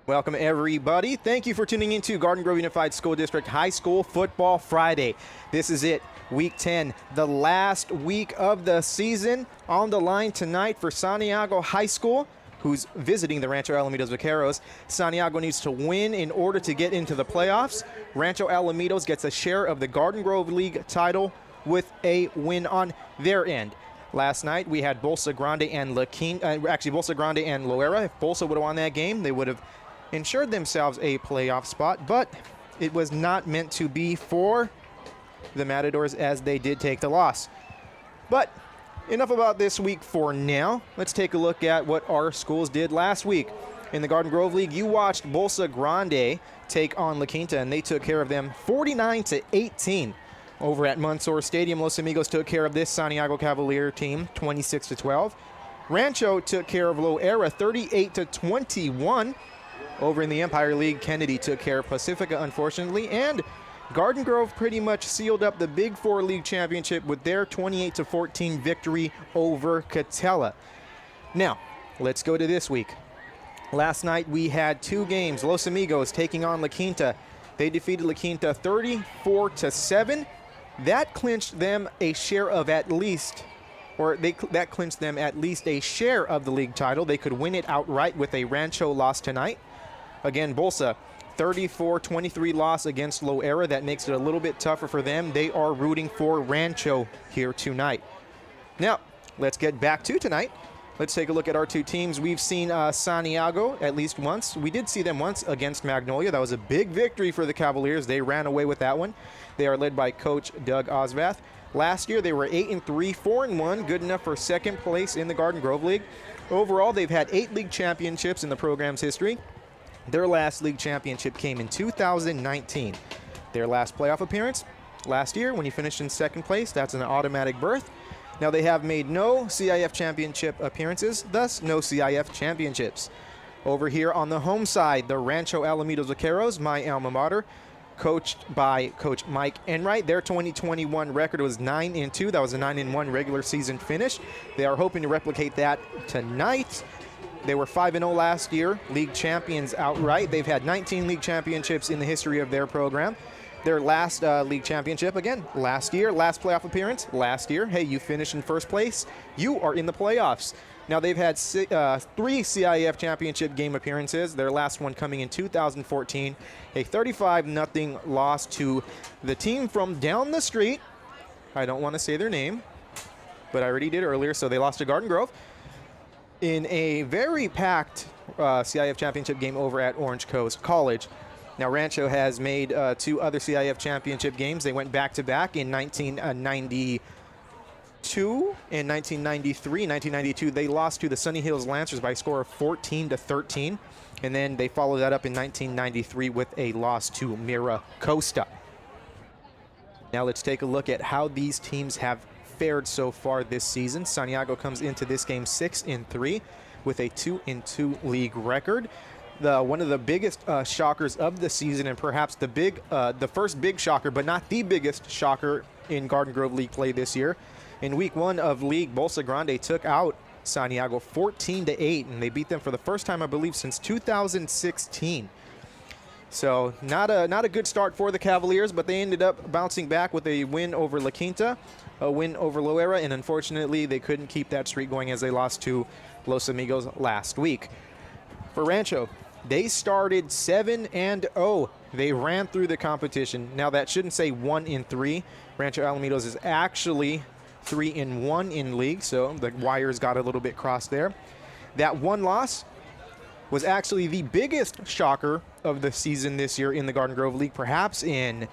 Welcome, everybody. Thank you for tuning into Garden Grove Unified School District High School Football Friday. This is it, Week 10, the last week of the season. On the line tonight for Santiago High School, who's visiting the Rancho Alamitos Vaqueros. Santiago needs to win in order to get into the playoffs. Rancho Alamitos gets a share of the Garden Grove League title with a win on their end. Last night we had Bolsa Grande and Bolsa Grande and Loera. If Bolsa would have won that game, they would have ensured themselves a playoff spot, but it was not meant to be for the Matadors as they did take the loss. But enough about this week for now. Let's take a look at what our schools did last week. In the Garden Grove League, you watched Bolsa Grande take on La Quinta, and they took care of them 49-18. Over at Mansour Stadium, Los Amigos took care of this Santiago Cavaliers team 26-12. Rancho took care of Loera 38-21. Over in the Empire League, Kennedy took care of Pacifica, unfortunately, and Garden Grove pretty much sealed up the Big Four League Championship with their 28-14 victory over Catella. Now, let's go to this week. Last night we had two games. Los Amigos taking on La Quinta. They defeated La Quinta 34-7. That clinched them a share of that clinched them at least a share of the league title. They could win it outright with a Rancho loss tonight. Again, Bolsa, 34-23 loss against Loera. That makes it a little bit tougher for them. They are rooting for Rancho here tonight. Now, let's get back to tonight. Let's take a look at our two teams. We've seen Santiago at least once. We did see them once against Magnolia. That was a big victory for the Cavaliers. They ran away with that one. They are led by Coach Doug Osvath. Last year, they were 8-3, 4-1, good enough for second place in the Garden Grove League. Overall, they've had 8 league championships in the program's history. Their last league championship came in 2019. Their last playoff appearance last year, when he finished in second place, that's an automatic berth. Now, they have made no CIF championship appearances, thus no CIF championships. Over here on the home side, the Rancho Alamitos Vaqueros, my alma mater, coached by Coach Mike Enright. Their 2021 record was 9-2. That was a 9-1 regular season finish. They are hoping to replicate that tonight. They were 5-0 last year, league champions outright. They've had 19 league championships in the history of their program. Their last league championship, again, last year. Last playoff appearance, last year. Hey, you finished in first place. You are in the playoffs. Now, they've had 3 CIF championship game appearances, their last one coming in 2014. A 35-0 loss to the team from down the street. I don't want to say their name, but I already did earlier, so they lost to Garden Grove in a very packed CIF championship game over at Orange Coast College. Now, Rancho has made 2 other CIF championship games. They went back-to-back in 1992 and 1993. In 1992, they lost to the Sunny Hills Lancers by a score of 14-13. And then they followed that up in 1993 with a loss to Mira Costa. Now, let's take a look at how these teams have fared so far this season. Santiago comes into this game 6-3 with a 2-2 league record. One of the biggest shockers of the season, and perhaps the first big shocker, but not the biggest shocker in Garden Grove League play this year. In week 1 of league, Bolsa Grande took out Santiago 14-8, and they beat them for the first time, I believe, since 2016. So not a good start for the Cavaliers, but they ended up bouncing back with a win over La Quinta, a win over Loera, and unfortunately they couldn't keep that streak going as they lost to Los Amigos last week. For Rancho, they started 7-0. They ran through the competition. Now, that shouldn't say 1-3. Rancho Alamitos is actually 3-1 in league, so the wires got a little bit crossed there. That one loss was actually the biggest shocker of the season this year in the Garden Grove League, perhaps in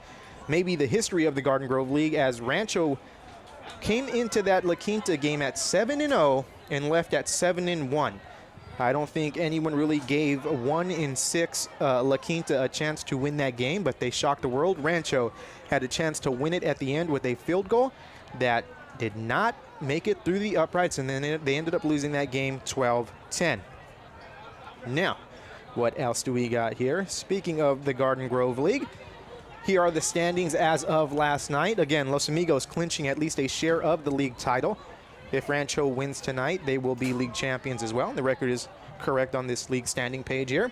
maybe the history of the Garden Grove League, as Rancho came into that La Quinta game at 7-0 and left at 7-1. I don't think anyone really gave 1-6 La Quinta a chance to win that game, but they shocked the world. Rancho had a chance to win it at the end with a field goal that did not make it through the uprights, and then they ended up losing that game 12-10. Now, what else do we got here? Speaking of the Garden Grove League, here are the standings as of last night. Again, Los Amigos clinching at least a share of the league title. If Rancho wins tonight, they will be league champions as well. The record is correct on this league standing page here.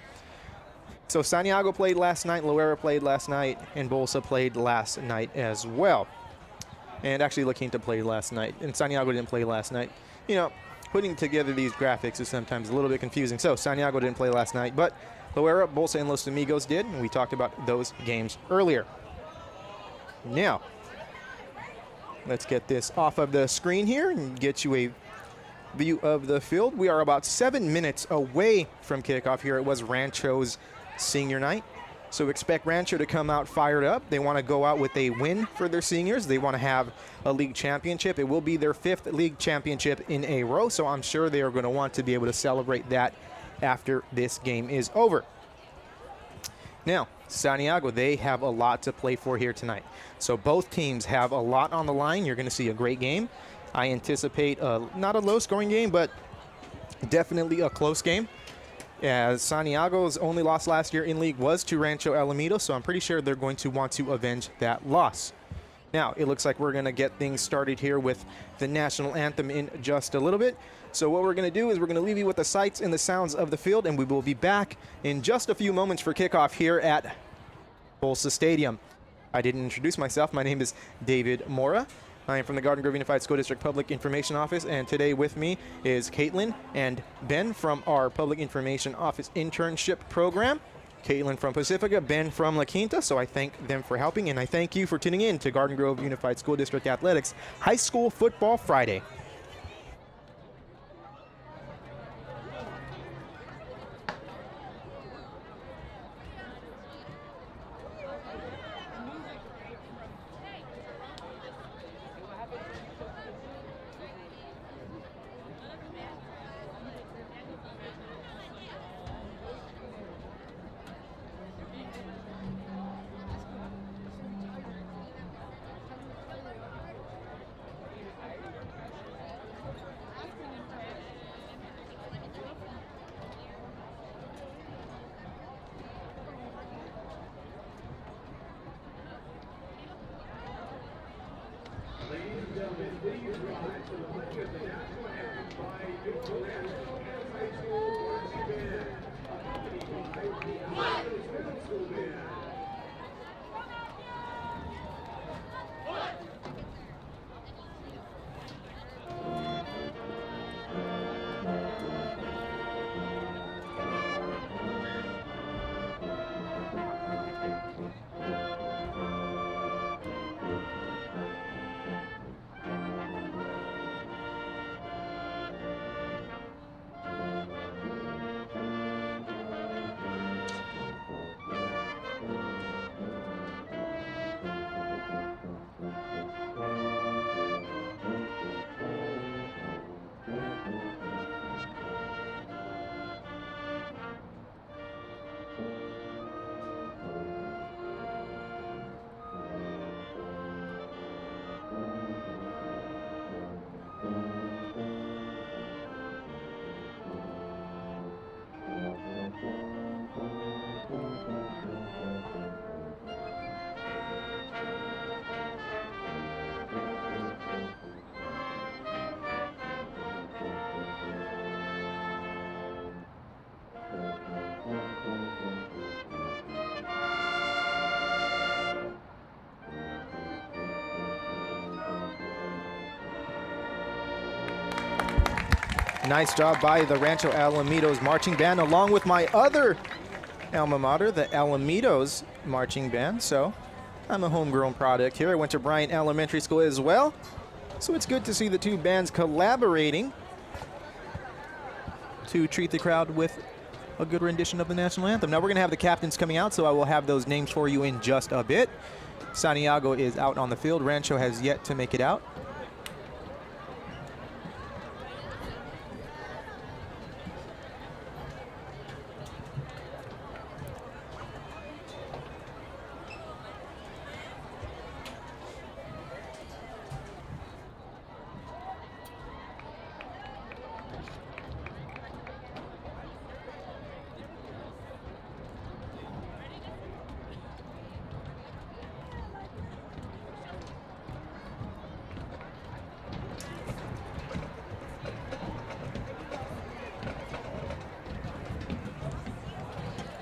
So Santiago played last night, Loera played last night, and Bolsa played last night as well. And actually La Quinta played last night, and Santiago didn't play last night. You know, putting together these graphics is sometimes a little bit confusing. So Santiago didn't play last night, but Loera, Bolsa, and Los Amigos did, and we talked about those games earlier. Now, let's get this off of the screen here and get you a view of the field. We are about 7 minutes away from kickoff here. It was Rancho's senior night. So expect Rancho to come out fired up. They want to go out with a win for their seniors. They want to have a league championship. It will be their 5th league championship in a row, so I'm sure they are going to want to be able to celebrate that after this game is over. Now, Santiago, they have a lot to play for here tonight. So both teams have a lot on the line. You're going to see a great game. I anticipate not a low-scoring game, but definitely a close game, as Santiago's only loss last year in league was to Rancho Alamitos, so I'm pretty sure they're going to want to avenge that loss. Now, it looks like we're going to get things started here with the national anthem in just a little bit. So what we're going to do is we're going to leave you with the sights and the sounds of the field, and we will be back in just a few moments for kickoff here at Bolsa Stadium. I didn't introduce myself. My name is David Mora. I am from the Garden Grove Unified School District Public Information Office, and today with me is Caitlin and Ben from our Public Information Office internship program. Caitlin from Pacifica, Ben from La Quinta, so I thank them for helping, and I thank you for tuning in to Garden Grove Unified School District Athletics High School Football Friday. Nice job by the Rancho Alamitos Marching Band, along with my other alma mater, the Alamitos Marching Band. So I'm a homegrown product here. I went to Bryant Elementary School as well. So it's good to see the two bands collaborating to treat the crowd with a good rendition of the national anthem. Now we're going to have the captains coming out, so I will have those names for you in just a bit. Santiago is out on the field. Rancho has yet to make it out.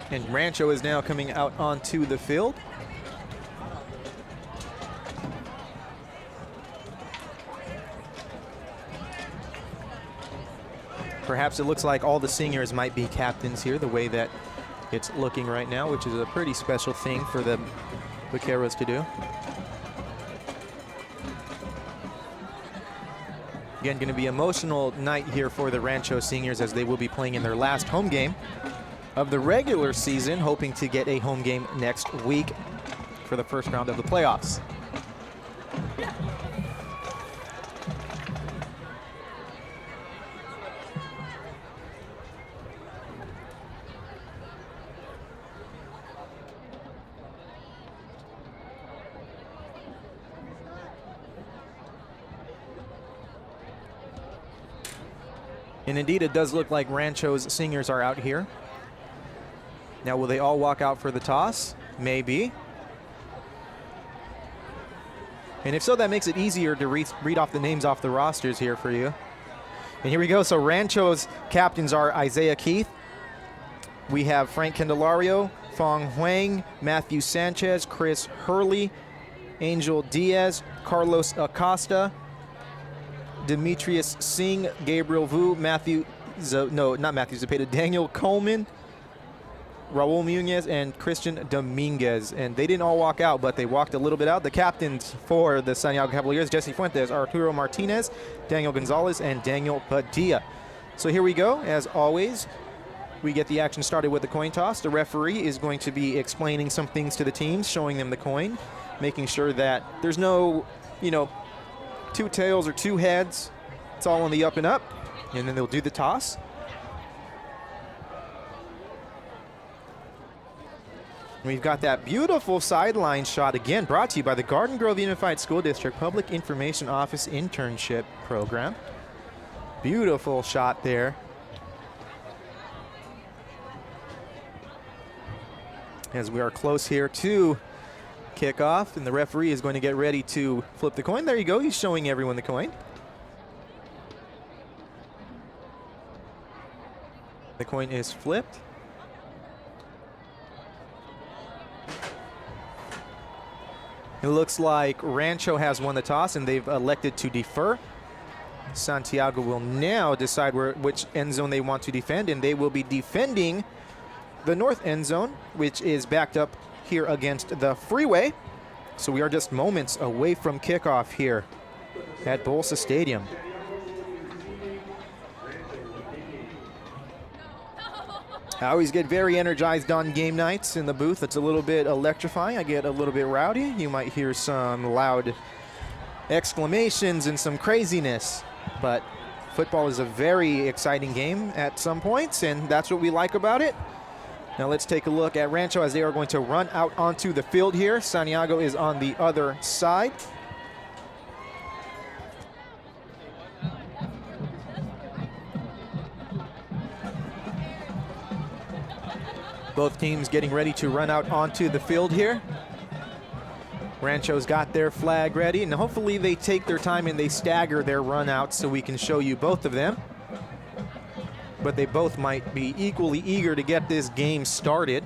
And Rancho is now coming out onto the field. Perhaps it looks like all the seniors might be captains here, the way that it's looking right now, which is a pretty special thing for the Vaqueros to do. Again, going to be an emotional night here for the Rancho seniors as they will be playing in their last home game of the regular season, hoping to get a home game next week for the first round of the playoffs. And indeed, it does look like Rancho's seniors are out here. Now, will they all walk out for the toss? Maybe. And if so, that makes it easier to read off the names off the rosters here for you. And here we go. So Rancho's captains are Isaiah Keith. We have Frank Candelario, Fong Huang, Matthew Sanchez, Chris Hurley, Angel Diaz, Carlos Acosta, Demetrius Singh, Gabriel Vu, Zapata, Daniel Coleman, Raul Munez, and Christian Dominguez. And they didn't all walk out, but they walked a little bit out. The captains for the Santiago Cavaliers, Jesse Fuentes, Arturo Martinez, Daniel Gonzalez, and Daniel Padilla. So here we go. As always, we get the action started with the coin toss. The referee is going to be explaining some things to the teams, showing them the coin, making sure that there's no, two tails or two heads. It's all on the up and up. And then they'll do the toss. We've got that beautiful sideline shot again, brought to you by the Garden Grove Unified School District Public Information Office Internship Program. Beautiful shot there. As we are close here to kickoff, and the referee is going to get ready to flip the coin. There you go. He's showing everyone the coin. The coin is flipped. It looks like Rancho has won the toss, and they've elected to defer. Santiago will now decide which end zone they want to defend, and they will be defending the north end zone, which is backed up here against the freeway. So we are just moments away from kickoff here at Bolsa Stadium. I always get very energized on game nights in the booth. It's a little bit electrifying. I get a little bit rowdy. You might hear some loud exclamations and some craziness, but football is a very exciting game at some points, and that's what we like about it. Now let's take a look at Rancho as they are going to run out onto the field here. Santiago is on the other side. Both teams getting ready to run out onto the field here. Rancho's got their flag ready, and hopefully they take their time and they stagger their run out so we can show you both of them. But they both might be equally eager to get this game started.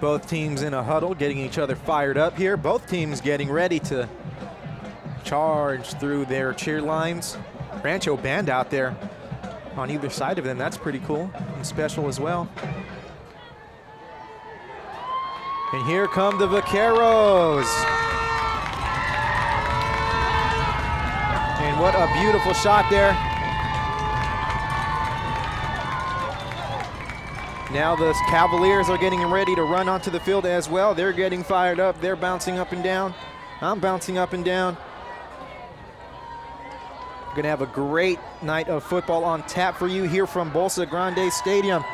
Both teams in a huddle, getting each other fired up here. Both teams getting ready to charge through their cheer lines. Rancho band out there on either side of them. That's pretty cool and special as well. And here come the Vaqueros. And what a beautiful shot there. Now the Cavaliers are getting ready to run onto the field as well. They're getting fired up. They're bouncing up and down. I'm bouncing up and down. We're going to have a great night of football on tap for you here from Bolsa Grande Stadium.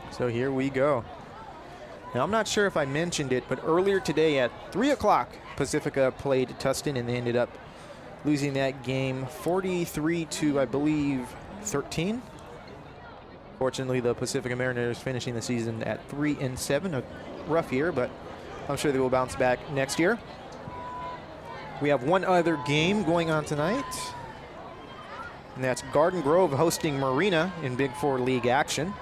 So here we go. Now, I'm not sure if I mentioned it, but earlier today at 3 o'clock, Pacifica played Tustin, and they ended up losing that game 43 to, I believe, 13. Fortunately, the Pacifica Mariners finishing the season at 3-7, a rough year, but I'm sure they will bounce back next year. We have one other game going on tonight, and that's Garden Grove hosting Marina in Big Four League action.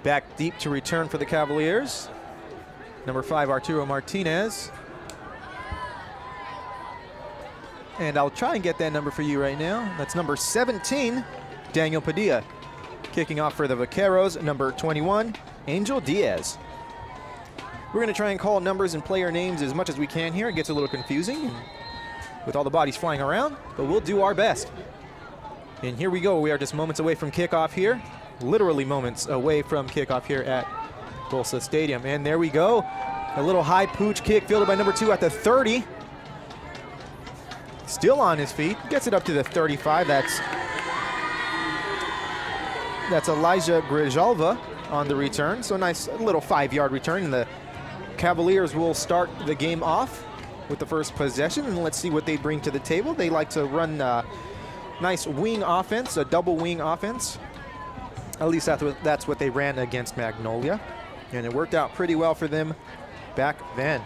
Back deep to return for the Cavaliers. Number 5, Arturo Martinez. And I'll try and get that number for you right now. That's number 17, Daniel Padilla. Kicking off for the Vaqueros, number 21, Angel Diaz. We're going to try and call numbers and player names as much as we can here. It gets a little confusing with all the bodies flying around, but we'll do our best. And here we go. We are just moments away from kickoff here. Literally moments away from kickoff here at Bolsa Stadium. And there we go. A little high pooch kick fielded by number 2 at the 30. Still on his feet. Gets it up to the 35. That's Elijah Grijalva on the return. So a nice little 5-yard return. And the Cavaliers will start the game off with the first possession. And let's see what they bring to the table. They like to run nice wing offense, a double wing offense. At least that's what they ran against Magnolia. And it worked out pretty well for them back then.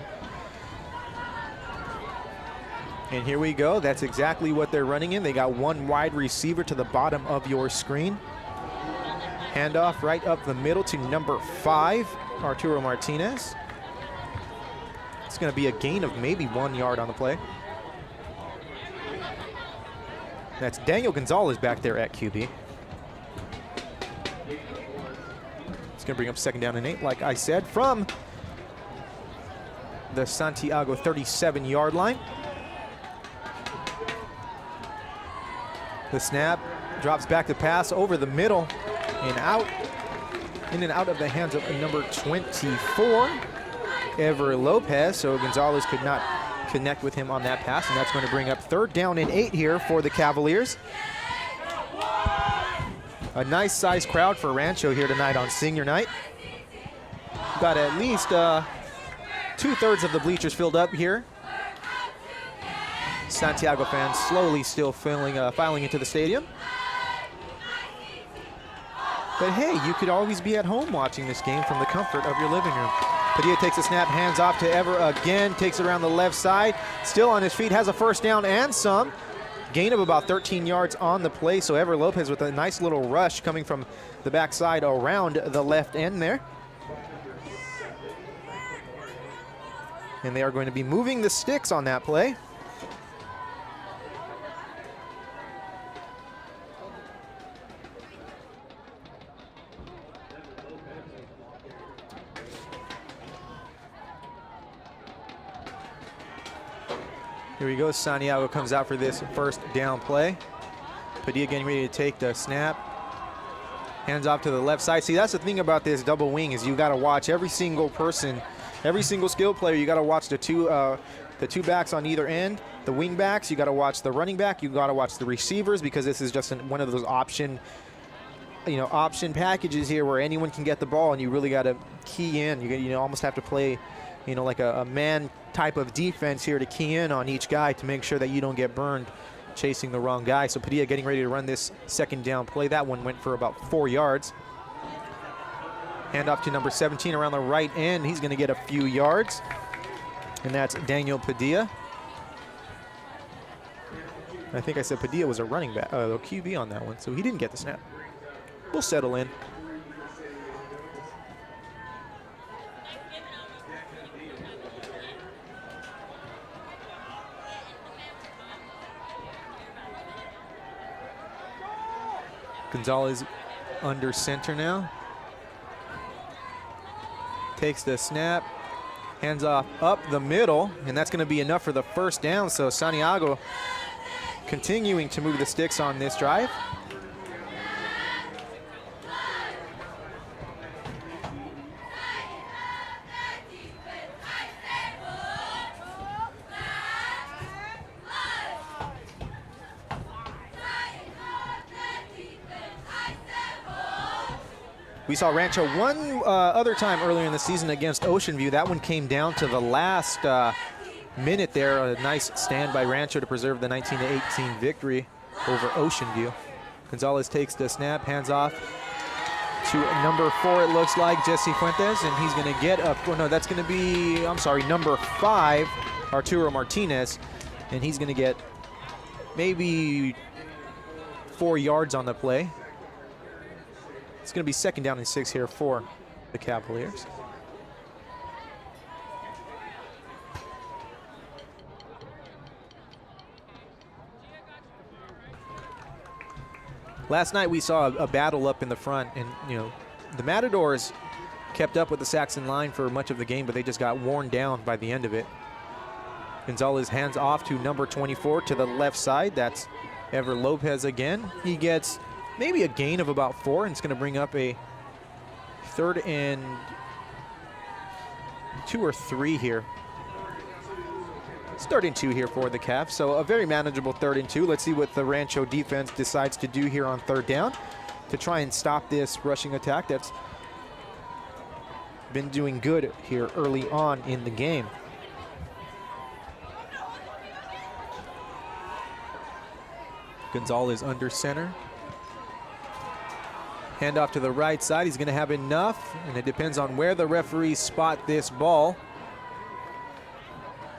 And here we go. That's exactly what they're running in. They got one wide receiver to the bottom of your screen. Handoff right up the middle to number 5, Arturo Martinez. It's going to be a gain of maybe 1 yard on the play. That's Daniel Gonzalez back there at QB. It's going to bring up 2nd down and 8, like I said, from the Santiago 37-yard line. The snap drops back to pass over the middle and out, in and out of the hands of number 24, Ever Lopez. So Gonzalez could not connect with him on that pass, and that's going to bring up 3rd down and 8 here for the Cavaliers. A nice sized crowd for Rancho here tonight on senior night. Got at least 2/3 of the bleachers filled up here. Santiago fans slowly still filing into the stadium. But hey, you could always be at home watching this game from the comfort of your living room. Padilla takes a snap, hands off to Ever again, takes it around the left side, still on his feet, has a 1st down and some. Gain of about 13 yards on the play, so Ever Lopez with a nice little rush coming from the backside around the left end there. And they are going to be moving the sticks on that play. Here we go. Santiago comes out for this 1st down play. Padilla getting ready to take the snap. Hands off to the left side. See, that's the thing about this double wing is you got to watch every single person, every single skill player. You got to watch the two backs on either end, the wing backs. You got to watch the running back. You got to watch the receivers because this is just one of those option packages here where anyone can get the ball, and you really got to key in. You almost have to play, like a man type of defense here to key in on each guy to make sure that you don't get burned chasing the wrong guy. So Padilla getting ready to run this 2nd down play. That one went for about 4 yards. Hand off to number 17 around the right end. He's going to get a few yards. And that's Daniel Padilla. I think I said Padilla was a running back, a QB on that one, so he didn't get the snap. We'll settle in. Gonzalez under center now. Takes the snap, hands off up the middle, and that's going to be enough for the 1st down. So Santiago continuing to move the sticks on this drive. We saw Rancho one other time earlier in the season against Ocean View. That one came down to the last minute there. A nice stand by Rancho to preserve the 19-18 victory over Ocean View. Gonzalez takes the snap, hands off to number 4, it looks like, Jesse Fuentes, and he's going to get up. Oh, no, that's going to be, I'm sorry, number 5, Arturo Martinez, and he's going to get maybe 4 yards on the play. It's going to be 2nd down and 6 here for the Cavaliers. Last night we saw a battle up in the front, and you know, the Matadors kept up with the Saxon line for much of the game, but they just got worn down by the end of it. Gonzalez hands off to number 24 to the left side. That's Ever Lopez again. He gets maybe a gain of about 4, and it's going to bring up a 3rd and 2 or 3 here. It's 3rd and 2 here for the Cavs, so a very manageable 3rd and 2. Let's see what the Rancho defense decides to do here on 3rd down to try and stop this rushing attack that's been doing good here early on in the game. Gonzalez under center. Handoff to the right side. He's going to have enough, and it depends on where the referees spot this ball,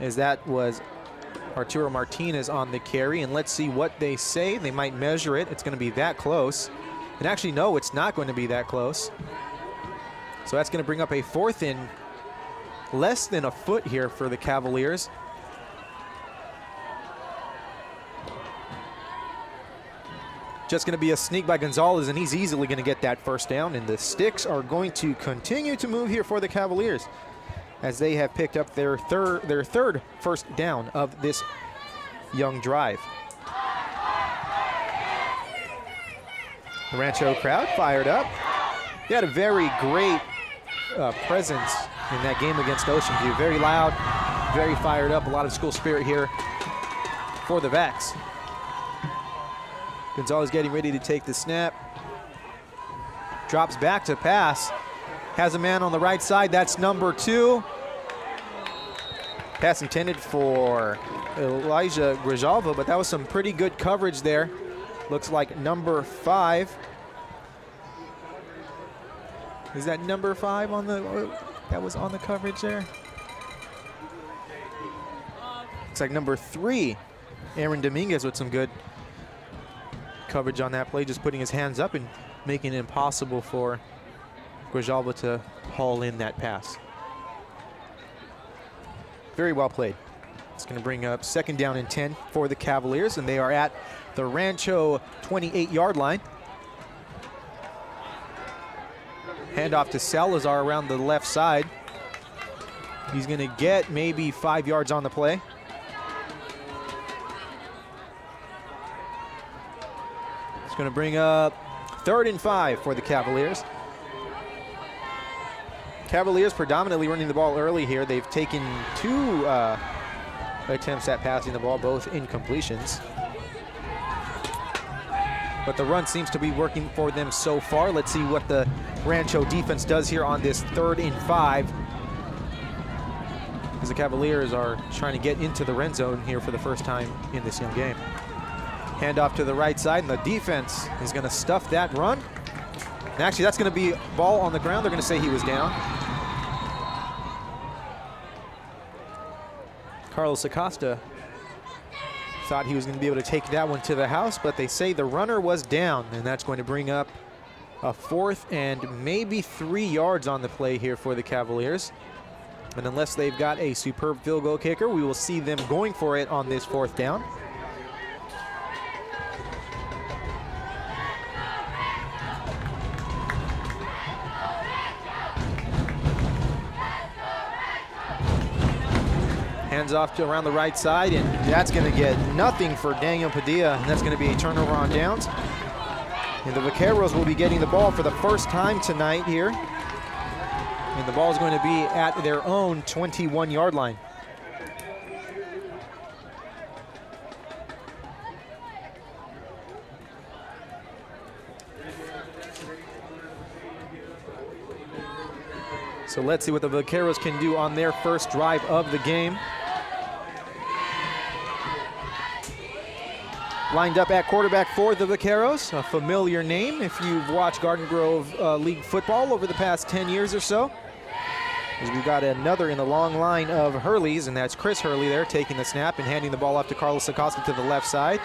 as that was Arturo Martinez on the carry. And let's see what they say. They might measure it. It's going to be that close. And actually, no, it's not going to be that close. So that's going to bring up a 4th and less than a foot here for the Cavaliers. Just going to be a sneak by Gonzalez, and he's easily going to get that 1st down. And the sticks are going to continue to move here for the Cavaliers, as they have picked up their third first down of this young drive. The Rancho crowd fired up. They had a very great presence in that game against Ocean View. Very loud, very fired up, a lot of school spirit here for the Vacs. Gonzalez getting ready to take the snap. Drops back to pass. Has a man on the right side. That's number 2. Pass intended for Elijah Grijalva, but that was some pretty good coverage there. Looks like number 5. Is that number 5 on the, that was on the coverage there? Looks like number 3, Aaron Dominguez, with some good coverage on that play, just putting his hands up and making it impossible for Grijalva to haul in that pass. Very well played. It's going to bring up 2nd down and 10 for the Cavaliers, and they are at the Rancho 28-yard line. Handoff to Salazar around the left side. He's going to get maybe 5 yards on the play. It's going to bring up 3rd and 5 for the Cavaliers. Cavaliers predominantly running the ball early here. They've taken 2 attempts at passing the ball, both incompletions. But the run seems to be working for them so far. Let's see what the Rancho defense does here on this 3rd and 5, as the Cavaliers are trying to get into the red zone here for the first time in this young game. Handoff to the right side, and the defense is going to stuff that run. And actually, that's going to be ball on the ground. They're going to say he was down. Carlos Acosta thought he was going to be able to take that one to the house, but they say the runner was down, and that's going to bring up a 4th and maybe 3 yards on the play here for the Cavaliers. And unless they've got a superb field goal kicker, we will see them going for it on this 4th down. Hands off to around the right side, and that's going to get nothing for Daniel Padilla, and that's going to be a turnover on downs. And the Vaqueros will be getting the ball for the first time tonight here. And the ball is going to be at their own 21-yard line. So let's see what the Vaqueros can do on their first drive of the game. Lined up at quarterback for the Vaqueros, a familiar name if you've watched Garden Grove League football over the past 10 years or so. As we've got another in the long line of Hurleys, and that's Chris Hurley there taking the snap and handing the ball off to Carlos Acosta to the left side.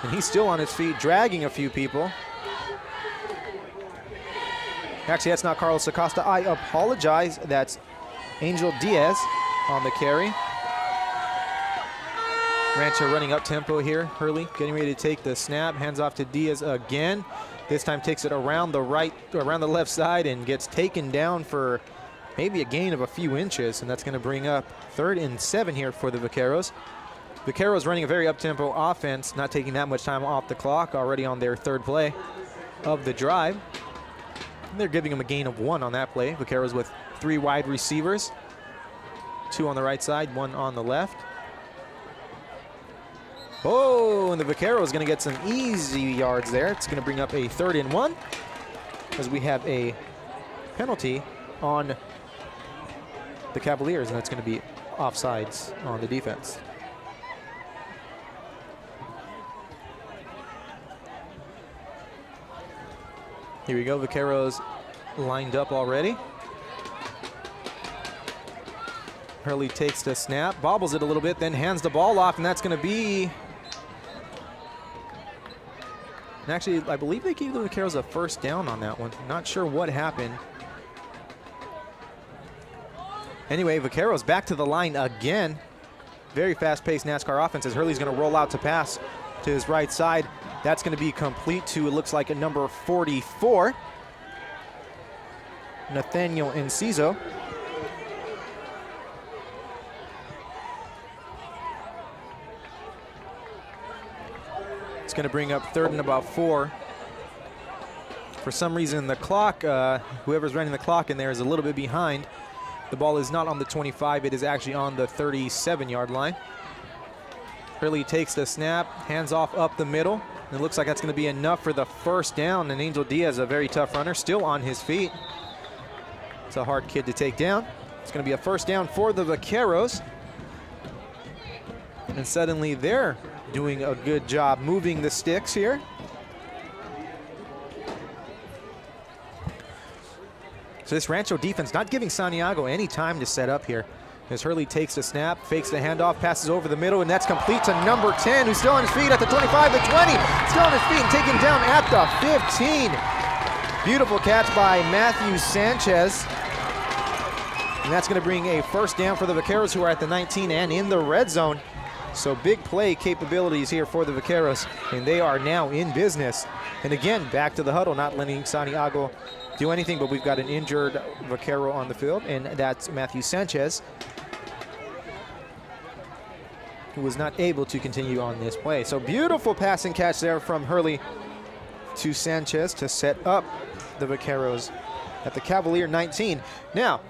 And he's still on his feet, dragging a few people. Actually, that's not Carlos Acosta. I apologize. That's Angel Diaz on the carry. Rancho running up tempo here. Hurley getting ready to take the snap. Hands off to Diaz again. This time takes it around the left side and gets taken down for maybe a gain of a few inches. And that's going to bring up 3rd and 7 here for the Vaqueros. Vaqueros running a very up-tempo offense, not taking that much time off the clock, already on their 3rd play of the drive. And they're giving them a gain of 1 on that play. Vaqueros with 3 wide receivers, 2 on the right side, 1 on the left. Oh, and the Vaqueros going to get some easy yards there. It's going to bring up a 3rd and 1 as we have a penalty on the Cavaliers, and that's going to be offsides on the defense. Here we go, Vaqueros lined up already. Hurley takes the snap, bobbles it a little bit, then hands the ball off, and that's going to be... And actually, I believe they gave the Vaqueros a 1st down on that one. Not sure what happened. Anyway, Vaqueros back to the line again. Very fast-paced NASCAR offense as Hurley's going to roll out to pass to his right side. That's going to be complete to, it looks like, a number 44, Nathaniel Enciso. It's going to bring up 3rd and about 4. For some reason, the clock, whoever's running the clock in there is a little bit behind. The ball is not on the 25. It is actually on the 37-yard line. Hurley takes the snap, hands off up the middle. And it looks like that's going to be enough for the 1st down. And Angel Diaz, a very tough runner, still on his feet. It's a hard kid to take down. It's going to be a 1st down for the Vaqueros. And suddenly they're doing a good job moving the sticks here. So this Rancho defense not giving Santiago any time to set up here. As Hurley takes the snap, fakes the handoff, passes over the middle, and that's complete to number 10, who's still on his feet at the 25, the 20, still on his feet and taken down at the 15. Beautiful catch by Matthew Sanchez. And that's going to bring a 1st down for the Vaqueros, who are at the 19 and in the red zone. So big play capabilities here for the Vaqueros, and they are now in business. And again, back to the huddle, not letting Santiago do anything, but we've got an injured Vaquero on the field, and that's Matthew Sanchez, who was not able to continue on this play. So beautiful passing catch there from Hurley to Sanchez to set up the Vaqueros at the Cavalier 19. Now,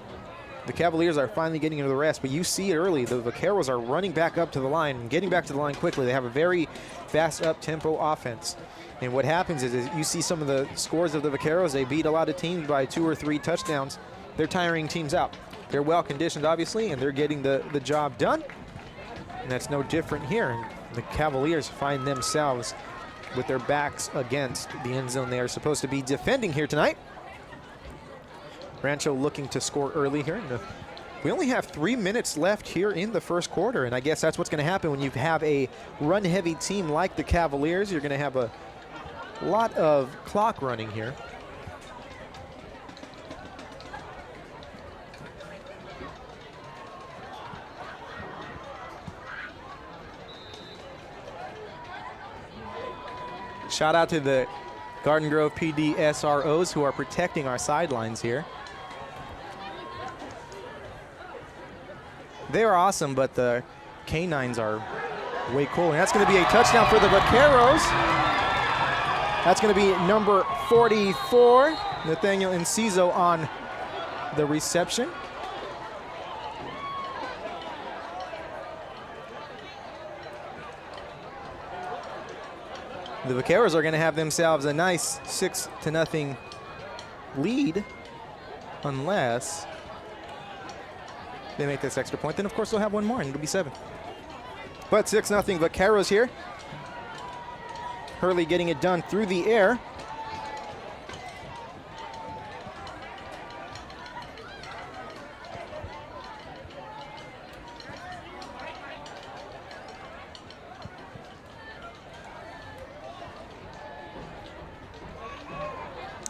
the Cavaliers are finally getting into the rest, but you see it early. The Vaqueros are running back up to the line and getting back to the line quickly. They have a very fast up-tempo offense. And what happens is you see some of the scores of the Vaqueros. They beat a lot of teams by 2 or 3 touchdowns. They're tiring teams out. They're well-conditioned, obviously, and they're getting the job done. And that's no different here. The Cavaliers find themselves with their backs against the end zone they are supposed to be defending here tonight. Rancho looking to score early here. We only have 3 minutes left here in the 1st quarter, and I guess that's what's going to happen when you have a run-heavy team like the Cavaliers. You're going to have a lot of clock running here. Shout out to the Garden Grove PD SROs who are protecting our sidelines here. They are awesome, but the canines are way cool. And that's going to be a touchdown for the Vaqueros. That's going to be number 44, Nathaniel Enciso on the reception. The Vaqueros are going to have themselves a nice 6-0 lead unless they make this extra point. Then, of course, they'll have one more, and it'll be 7. But 6-0 Vaqueros here. Hurley getting it done through the air.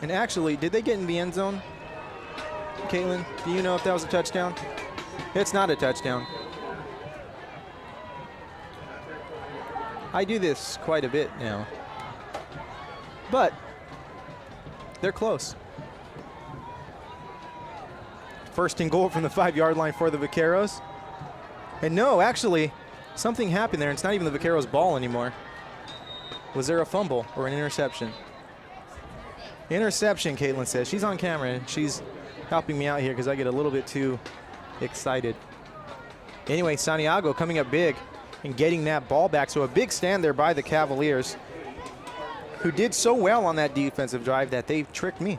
And actually, did they get in the end zone? Caitlin, do you know if that was a touchdown? It's not a touchdown. I do this quite a bit now. But they're close. First and goal from the 5-yard line for the Vaqueros. And no, actually, something happened there. It's not even the Vaqueros' ball anymore. Was there a fumble or an interception? Interception, Caitlin says. She's on camera, and she's helping me out here because I get a little bit too excited. Anyway, Santiago coming up big and getting that ball back. So a big stand there by the Cavaliers, who did so well on that defensive drive that they tricked me.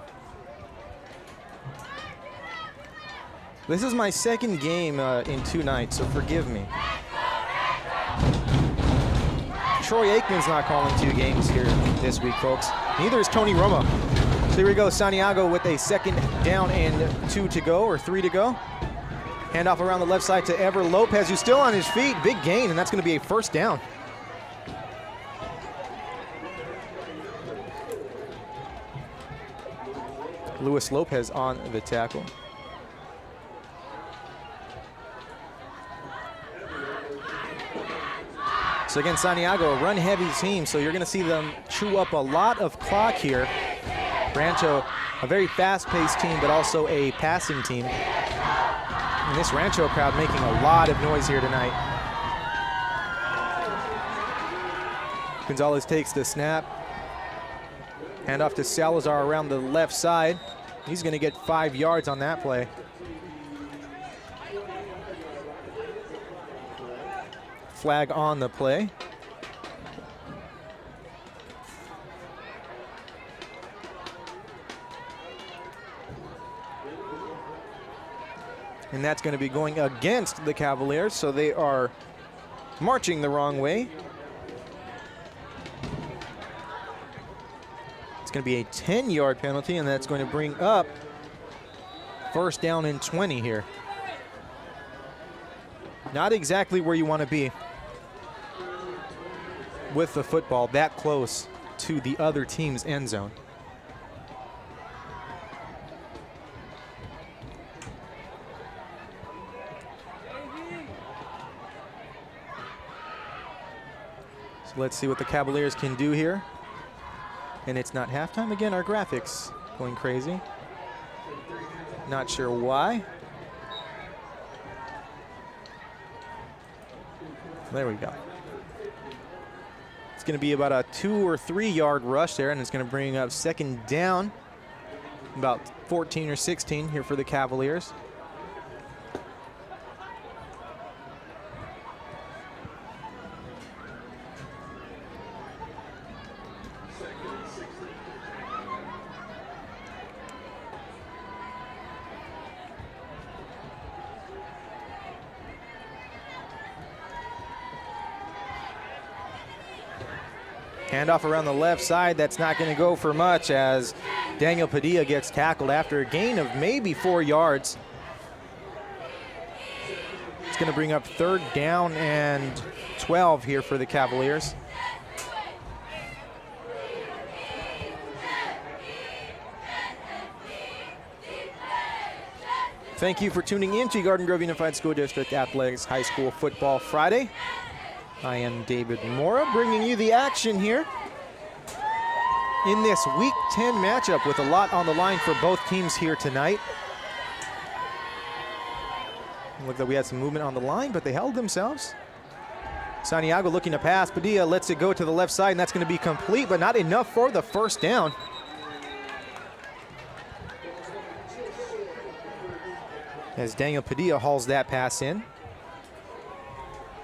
This is my second game in 2 nights, so forgive me. Troy Aikman's not calling 2 games here this week, folks. Neither is Tony Romo. So here we go, Santiago with a 2nd down and 2 to go, or 3 to go. Handoff around the left side to Ever Lopez, who's still on his feet. Big gain, and that's going to be a 1st down. Luis Lopez on the tackle. So again, Santiago, a run-heavy team, so you're going to see them chew up a lot of clock here. Rancho, a very fast-paced team, but also a passing team. And this Rancho crowd making a lot of noise here tonight. Gonzalez takes the snap. Handoff to Salazar around the left side. He's going to get 5 yards on that play. Flag on the play. And that's going to be going against the Cavaliers, so they are marching the wrong way. It's going to be a 10-yard penalty, and that's going to bring up 1st down and 20 here. Not exactly where you want to be with the football that close to the other team's end zone. So let's see what the Cavaliers can do here. And it's not halftime. Again, our graphics going crazy. Not sure why. There we go. It's going to be about a 2 or 3 yard rush there, and it's going to bring up 2nd down, about 14 or 16 here for the Cavaliers. Handoff around the left side. That's not going to go for much as Daniel Padilla gets tackled after a gain of maybe 4 yards. It's going to bring up 3rd down and 12 here for the Cavaliers. Thank you for tuning in to Garden Grove Unified School District Athletics High School Football Friday. I am David Mora, bringing you the action here in this Week 10 matchup with a lot on the line for both teams here tonight. Looked like we had some movement on the line, but they held themselves. Santiago looking to pass. Padilla lets it go to the left side, and that's going to be complete, but not enough for the 1st down. As Daniel Padilla hauls that pass in.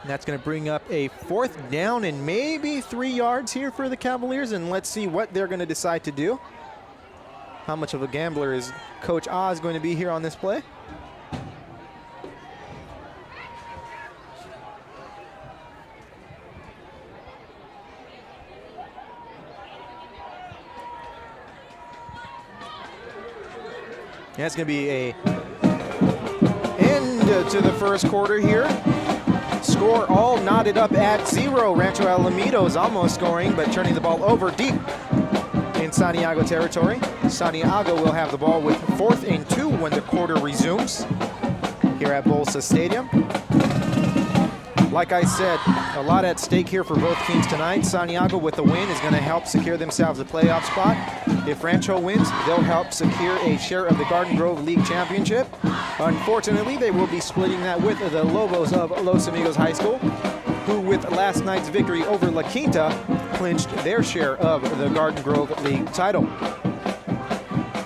And that's going to bring up a 4th down and maybe 3 yards here for the Cavaliers, and let's see what they're going to decide to do. How much of a gambler is Coach Oz going to be here on this play? Yeah, it's going to be a end to the first quarter here. Score all knotted up at 0. Rancho Alamitos almost scoring, but turning the ball over deep in Santiago territory. Santiago will have the ball with 4th and 2 when the quarter resumes here at Bolsa Stadium. Like I said, a lot at stake here for both teams tonight. Santiago with the win is going to help secure themselves a playoff spot. If Rancho wins, they'll help secure a share of the Garden Grove League Championship. Unfortunately, they will be splitting that with the Lobos of Los Amigos High School, who with last night's victory over La Quinta clinched their share of the Garden Grove League title.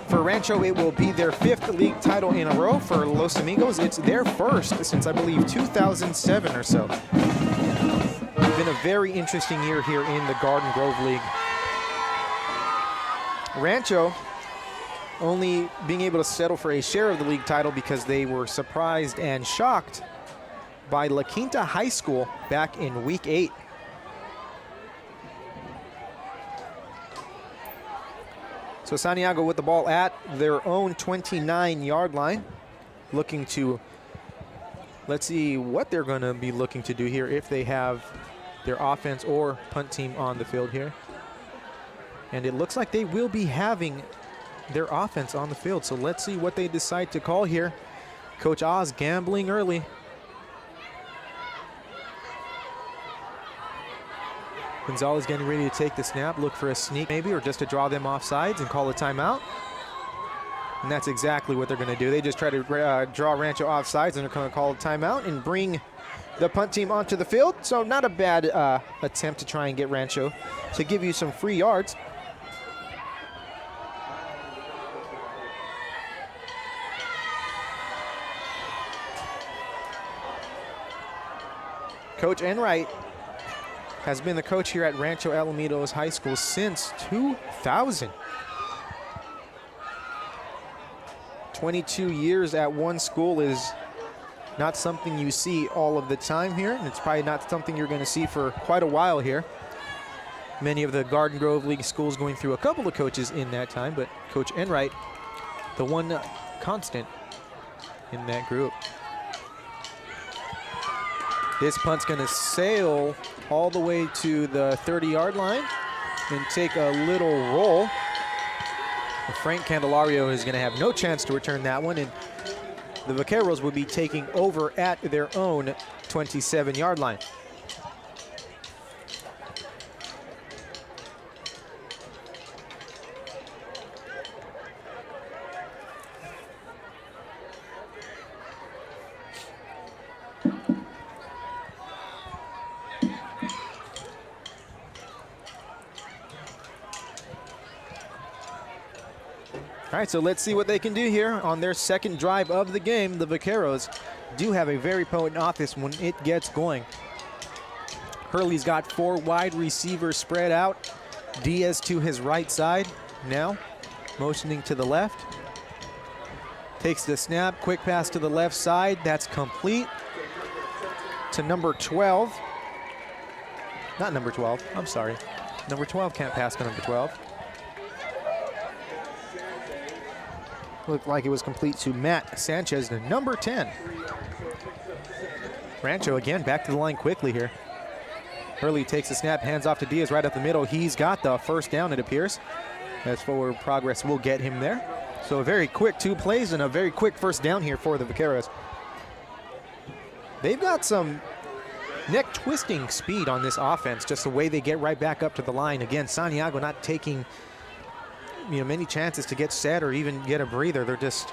For Rancho, it will be their 5th league title in a row. For Los Amigos, it's their 1st since, I believe, 2007 or so. It's been a very interesting year here in the Garden Grove League. Rancho only being able to settle for a share of the league title because they were surprised and shocked by La Quinta High School back in week 8. So Santiago with the ball at their own 29-yard line, looking to, let's see what they're going to be looking to do here if they have their offense or punt team on the field here. And it looks like they will be having their offense on the field. So let's see what they decide to call here. Coach Oz gambling early. Gonzalez getting ready to take the snap, look for a sneak maybe, or just to draw them off sides and call a timeout. And that's exactly what they're going to do. They just try to draw Rancho off sides, and they're going to call a timeout and bring the punt team onto the field. So not a bad attempt to try and get Rancho to give you some free yards. Coach Enright has been the coach here at Rancho Alamitos High School since 2000. 22 years at one school is not something you see all of the time here, and it's probably not something you're going to see for quite a while here. Many of the Garden Grove League schools going through a couple of coaches in that time, but Coach Enright, the one constant in that group. This punt's going to sail all the way to the 30-yard line and take a little roll. Frank Candelario is going to have no chance to return that one, and the Vaqueros will be taking over at their own 27-yard line. All right, so let's see what they can do here on their second drive of the game. The Vaqueros do have a very potent offense when it gets going. Hurley's got 4 wide receivers spread out. Diaz to his right side now, motioning to the left. Takes the snap, quick pass to the left side. That's complete to number 12. Not number 12, I'm sorry. Number 12 can't pass to number 12. Looked like it was complete to Matt Sanchez, the number 10. Rancho again back to the line quickly here. Hurley takes the snap, hands off to Diaz right up the middle. He's got the first down, it appears. As forward progress will get him there. So a very quick 2 plays and a very quick first down here for the Vaqueros. They've got some neck twisting speed on this offense, just the way they get right back up to the line. Again, Santiago not taking many chances to get set or even get a breather. They're just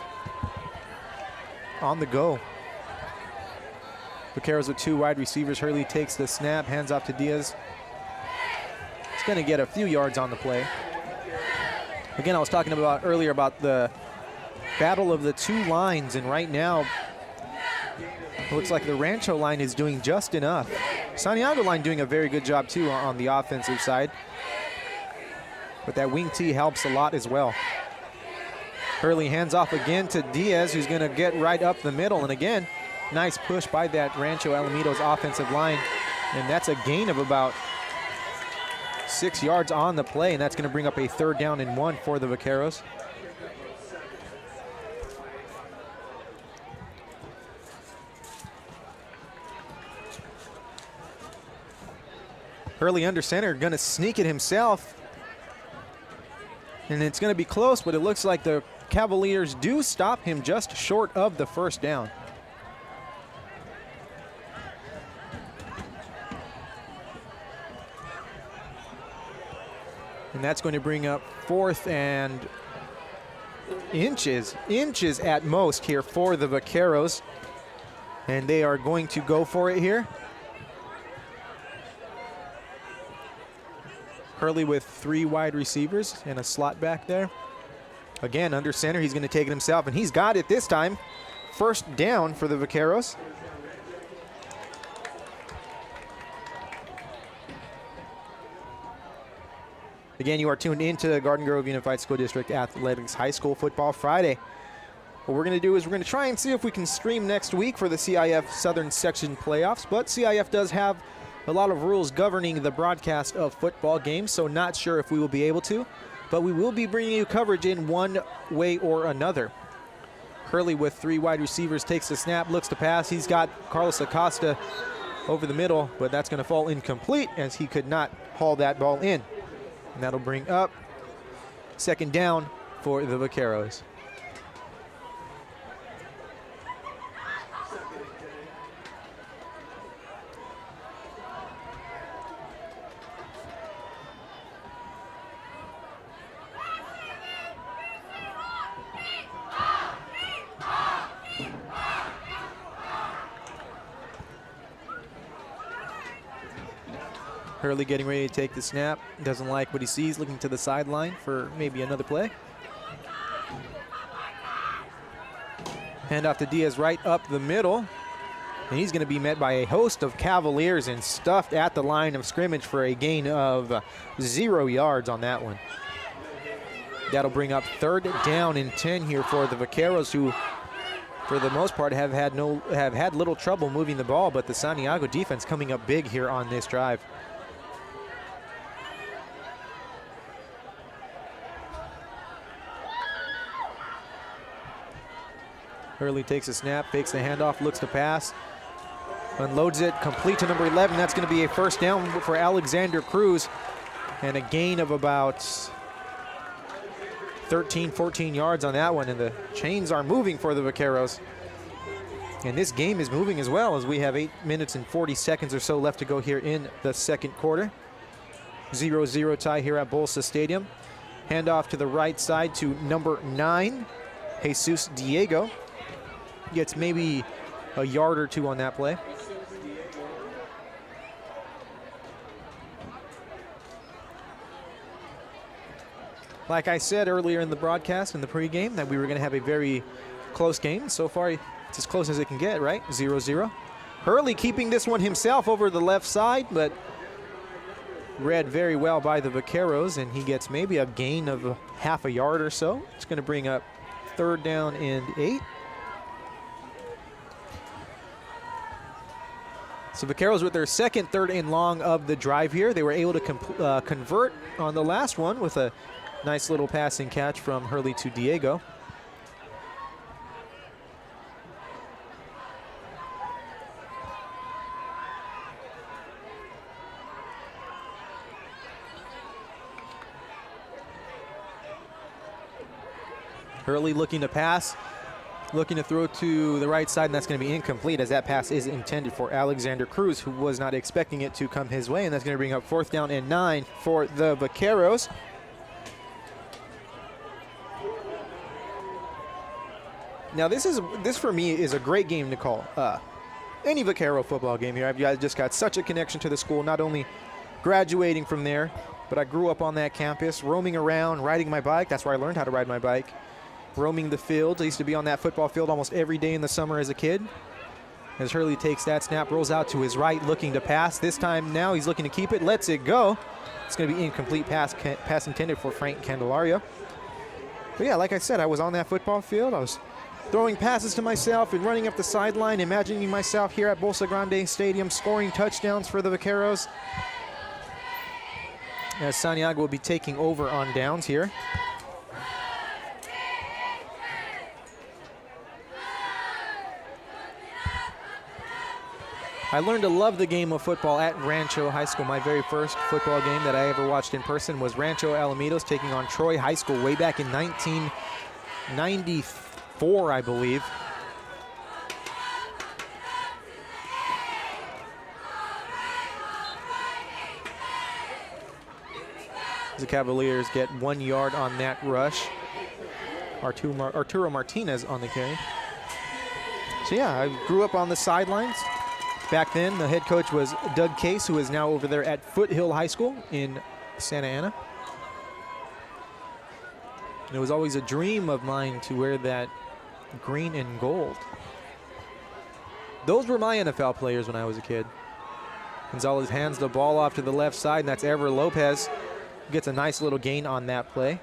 on the go. Vaqueros with 2 wide receivers. Hurley takes the snap, hands off to Diaz. He's going to get a few yards on the play. Again, I was talking about earlier about the battle of the 2 lines, and right now it looks like the Rancho line is doing just enough. Santiago line doing a very good job too on the offensive side. But that wing tee helps a lot as well. Hurley hands off again to Diaz, who's going to get right up the middle. And again, nice push by that Rancho Alamitos offensive line. And that's a gain of about 6 yards on the play, and that's going to bring up a 3rd down and 1 for the Vaqueros. Hurley under center, going to sneak it himself. And it's going to be close, but it looks like the Cavaliers do stop him just short of the 1st down. And that's going to bring up 4th and inches at most here for the Vaqueros. And they are going to go for it here. Hurley with 3 wide receivers and a slot back there. Again, under center, he's going to take it himself, and he's got it this time. 1st down for the Vaqueros. Again, you are tuned into Garden Grove Unified School District Athletics High School Football Friday. What we're going to do is we're going to try and see if we can stream next week for the CIF Southern Section playoffs, but CIF does have a lot of rules governing the broadcast of football games, so not sure if we will be able to, but we will be bringing you coverage in one way or another. Hurley with 3 wide receivers takes the snap, looks to pass. He's got Carlos Acosta over the middle, but that's going to fall incomplete as he could not haul that ball in. And that'll bring up 2nd down for the Vaqueros. Hurley getting ready to take the snap. Doesn't like what he sees, looking to the sideline for maybe another play. Hand off to Diaz right up the middle. And he's going to be met by a host of Cavaliers and stuffed at the line of scrimmage for a gain of 0 yards on that one. That'll bring up 3rd down and 10 here for the Vaqueros, who for the most part have had little trouble moving the ball, but the Santiago defense coming up big here on this drive. Hurley takes a snap, fakes the handoff, looks to pass, unloads it, complete to number 11. That's going to be a 1st down for Alexander Cruz, and a gain of about 13, 14 yards on that one, and the chains are moving for the Vaqueros. And this game is moving as well, as we have 8 minutes and 40 seconds or so left to go here in the 2nd quarter. 0-0 tie here at Bolsa Stadium. Handoff to the right side to number 9, Jesus Diego. Gets maybe a yard or 2 on that play. Like I said earlier in the broadcast, in the pregame, that we were going to have a very close game. So far, it's as close as it can get, right? 0-0. Hurley keeping this one himself over the left side, but read very well by the Vaqueros, and he gets maybe a gain of half a yard or so. It's going to bring up 3rd down and 8. So Vaqueros with their 2nd 3rd and long of the drive here. They were able to convert on the last one with a nice little passing catch from Hurley to Diego. Hurley looking to pass, looking to throw to the right side, and that's going to be incomplete, as that pass is intended for Alexander Cruz, who was not expecting it to come his way, and that's going to bring up 4th down and 9 for the Vaqueros. Now this for me is a great game to call. Any Vaquero football game here. I've just got such a connection to the school, not only graduating from there, but I grew up on that campus, roaming around, riding my bike. That's where I learned how to ride my bike. Roaming the fields. I used to be on that football field almost every day in the summer as a kid. As Hurley takes that snap, rolls out to his right, looking to pass. This time now he's looking to keep it, lets it go. It's going to be incomplete pass intended for Frank Candelario. But yeah, like I said, I was on that football field. I was throwing passes to myself and running up the sideline, imagining myself here at Bolsa Grande Stadium scoring touchdowns for the Vaqueros. As Santiago will be taking over on downs here. I learned to love the game of football at Rancho High School. My very first football game that I ever watched in person was Rancho Alamitos taking on Troy High School way back in 1994, I believe. The Cavaliers get 1 yard on that rush. Arturo Martinez on the carry. So yeah, I grew up on the sidelines. Back then, the head coach was Doug Case, who is now over there at Foothill High School in Santa Ana. And it was always a dream of mine to wear that green and gold. Those were my NFL players when I was a kid. Gonzalez hands the ball off to the left side, and that's Ever Lopez. Gets a nice little gain on that play.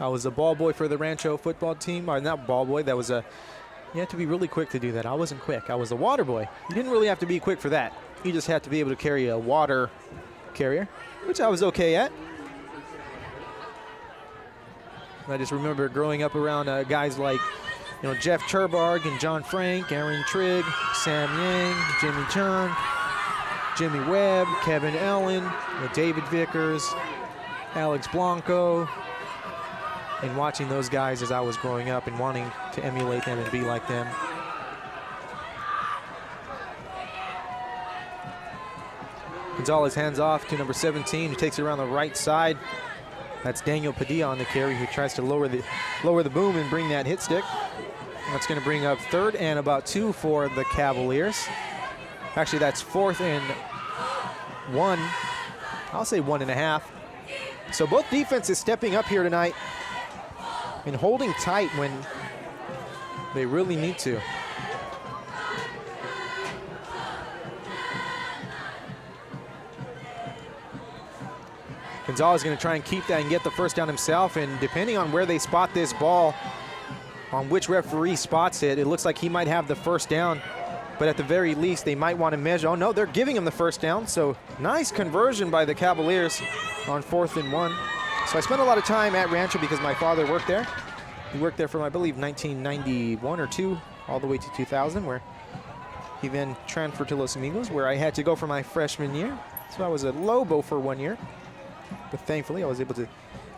I was a ball boy for the Rancho football team. Or not ball boy, that was a, you had to be really quick to do that. I wasn't quick. I was a water boy. You didn't really have to be quick for that. You just had to be able to carry a water carrier, which I was okay at. I just remember growing up around guys like, Jeff Cherbarg and John Frank, Aaron Trigg, Sam Yang, Jimmy Chung, Jimmy Webb, Kevin Ellen, David Vickers, Alex Blanco, and watching those guys as I was growing up and wanting to emulate them and be like them. Gonzalez hands off to number 17, who takes it around the right side. That's Daniel Padilla on the carry, who tries to lower the boom and bring that hit stick. That's going to bring up 3rd and about 2 for the Cavaliers. Actually, that's 4th and 1. I'll say 1.5. So both defenses stepping up here tonight and holding tight when they really need to. Gonzalez is going to try and keep that and get the first down himself, and depending on where they spot this ball, on which referee spots it, it looks like he might have the first down, but at the very least they might want to measure. Oh no, they're giving him the first down, so nice conversion by the Cavaliers on 4th and 1. So I spent a lot of time at Rancho because my father worked there. He worked there from, I believe, 1991 or 2, all the way to 2000, where he then transferred to Los Amigos, where I had to go for my freshman year. So I was a Lobo for 1 year, but thankfully I was able to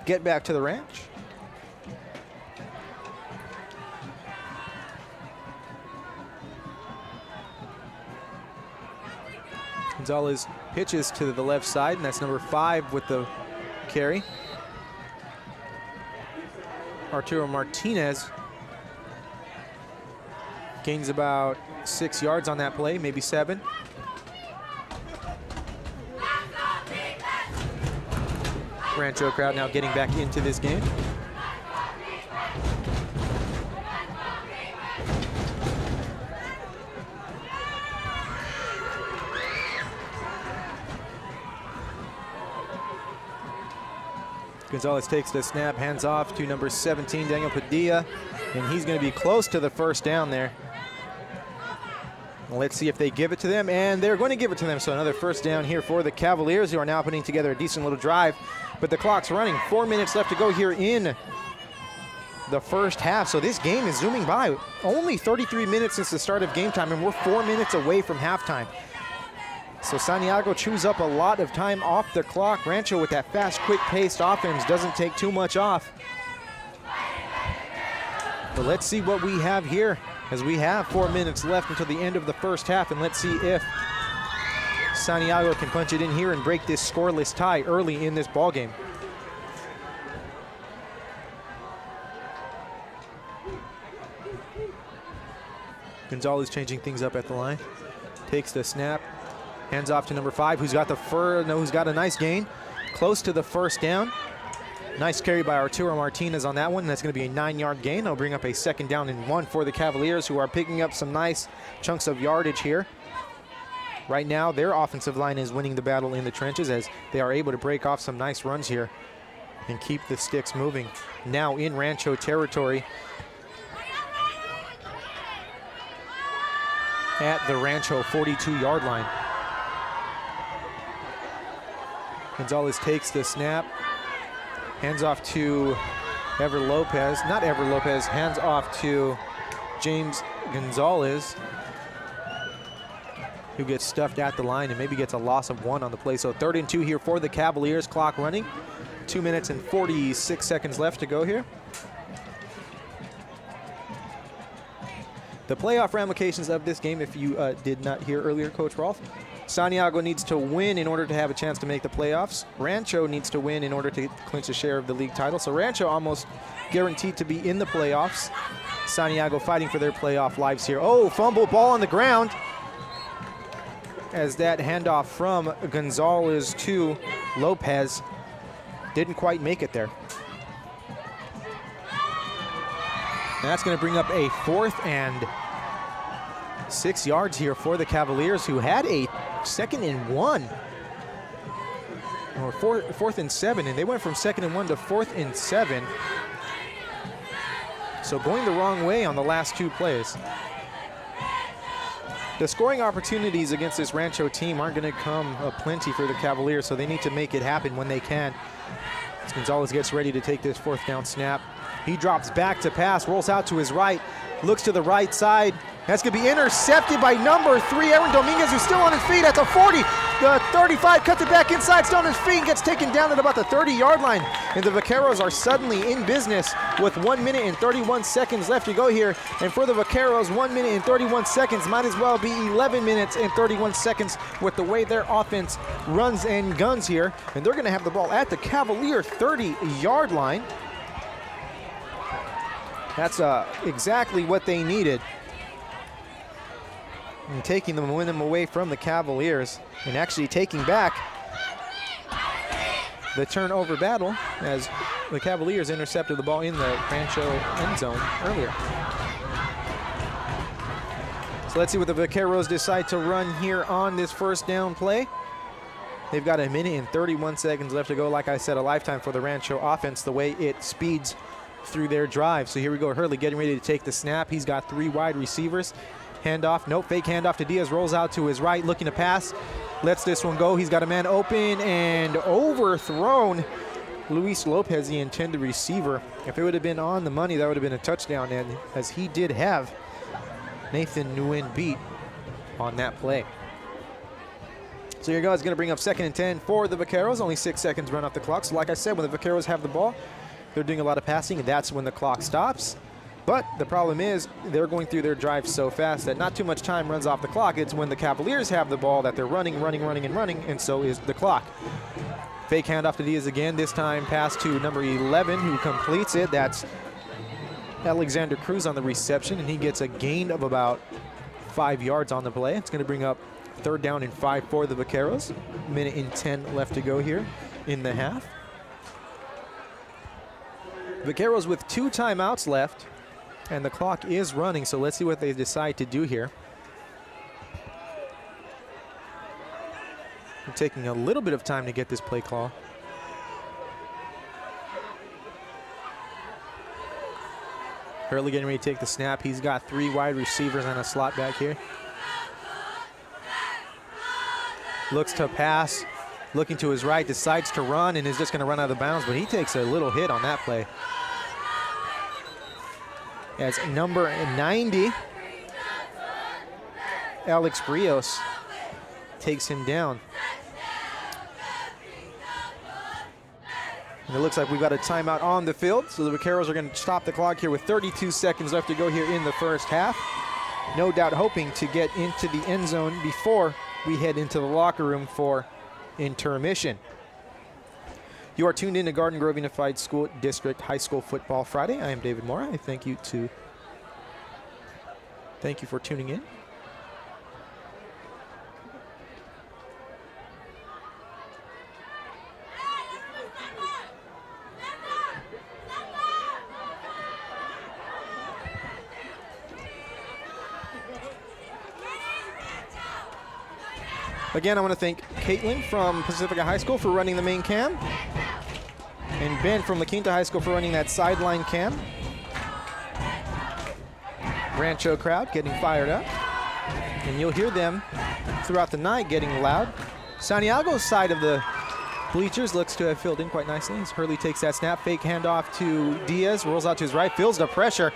get back to the ranch. Gonzalez pitches to the left side, and that's number 5 with the carry. Arturo Martinez gains about 6 yards on that play, maybe 7. Rancho crowd now getting back into this game. Gonzalez takes the snap, hands off to number 17, Daniel Padilla, and he's going to be close to the first down there. Let's see if they give it to them, and they're going to give it to them. So another first down here for the Cavaliers, who are now putting together a decent little drive, but the clock's running. 4 minutes left to go here in the first half. So this game is zooming by. Only 33 minutes since the start of game time, and we're 4 minutes away from halftime. So Santiago chews up a lot of time off the clock. Rancho, with that fast, quick-paced offense, doesn't take too much off. But let's see what we have here, as we have 4 minutes left until the end of the first half, and let's see if Santiago can punch it in here and break this scoreless tie early in this ballgame. Gonzalez changing things up at the line. Takes the snap. Hands off to number 5, who's got a nice gain. Close to the first down. Nice carry by Arturo Martinez on that one. That's going to be a 9-yard gain. They'll bring up a 2nd down and 1 for the Cavaliers, who are picking up some nice chunks of yardage here. Right now, their offensive line is winning the battle in the trenches as they are able to break off some nice runs here and keep the sticks moving. Now in Rancho territory at the Rancho 42-yard line. Gonzalez takes the snap, hands off to hands off to James Gonzalez, who gets stuffed at the line and maybe gets a loss of 1 on the play. So 3rd and 2 here for the Cavaliers, clock running. 2 minutes and 46 seconds left to go here. The playoff ramifications of this game, if you did not hear earlier, Coach Rolfe, Santiago needs to win in order to have a chance to make the playoffs. Rancho needs to win in order to clinch a share of the league title. So Rancho almost guaranteed to be in the playoffs. Santiago fighting for their playoff lives here. Oh, fumble, ball on the ground. As that handoff from Gonzalez to Lopez didn't quite make it there. And that's going to bring up a 4th and 6 yards here for the Cavaliers, who had a 2nd and 1. Or 4th and 7, and they went from 2nd and 1 to 4th and 7. So going the wrong way on the last 2 plays. The scoring opportunities against this Rancho team aren't going to come aplenty for the Cavaliers, so they need to make it happen when they can. As Gonzalez gets ready to take this 4th down snap. He drops back to pass, rolls out to his right, looks to the right side. That's going to be intercepted by number 3, Aaron Dominguez, who's still on his feet at the 40. The 35 cuts it back inside, still on his feet, and gets taken down at about the 30-yard line. And the Vaqueros are suddenly in business with 1 minute and 31 seconds left to go here. And for the Vaqueros, 1 minute and 31 seconds might as well be 11 minutes and 31 seconds with the way their offense runs and guns here. And they're going to have the ball at the Cavalier 30-yard line. That's exactly what they needed. And taking the momentum away from the Cavaliers and actually taking back the turnover battle as the Cavaliers intercepted the ball in the Rancho end zone earlier. So let's see what the Vaqueros decide to run here on this 1st down play. They've got 1 minute and 31 seconds left to go. Like I said, a lifetime for the Rancho offense, the way it speeds through their drive. So here we go, Hurley getting ready to take the snap. He's got 3 wide receivers. Handoff, nope, fake handoff to Diaz, rolls out to his right, looking to pass. Lets this one go. He's got a man open and overthrown. Luis Lopez, the intended receiver. If it would have been on the money, that would have been a touchdown, and as he did have Nathan Nguyen beat on that play. So here goes, going to bring up 2nd and 10 for the Vaqueros. Only 6 seconds run off the clock. So like I said, when the Vaqueros have the ball, they're doing a lot of passing, and that's when the clock stops. But the problem is they're going through their drive so fast that not too much time runs off the clock. It's when the Cavaliers have the ball that they're running, and so is the clock. Fake handoff to Diaz again, this time pass to number 11, who completes it. That's Alexander Cruz on the reception, and he gets a gain of about 5 yards on the play. It's going to bring up 3rd down and 5 for the Vaqueros. 1 minute and 10 left to go here in the half. Vaqueros with 2 timeouts left. And the clock is running, so let's see what they decide to do here. They're taking a little bit of time to get this play call. Hurley getting ready to take the snap. He's got 3 wide receivers and a slot back here. Looks to pass, looking to his right, decides to run, and is just going to run out of bounds, but he takes a little hit on that play. As number 90, Alex Brios, takes him down. And it looks like we've got a timeout on the field, so the Vaqueros are going to stop the clock here with 32 seconds left to go here in the 1st half. No doubt hoping to get into the end zone before we head into the locker room for intermission. You are tuned in to Garden Grove Unified School District High School Football Friday. I am David Mora. I thank you for tuning in. Again, I want to thank Caitlin from Pacifica High School for running the main cam, and Ben from La Quinta High School for running that sideline cam. Rancho crowd getting fired up, and you'll hear them throughout the night getting loud. Santiago's side of the bleachers looks to have filled in quite nicely as Hurley takes that snap, fake handoff to Diaz, rolls out to his right, feels the pressure,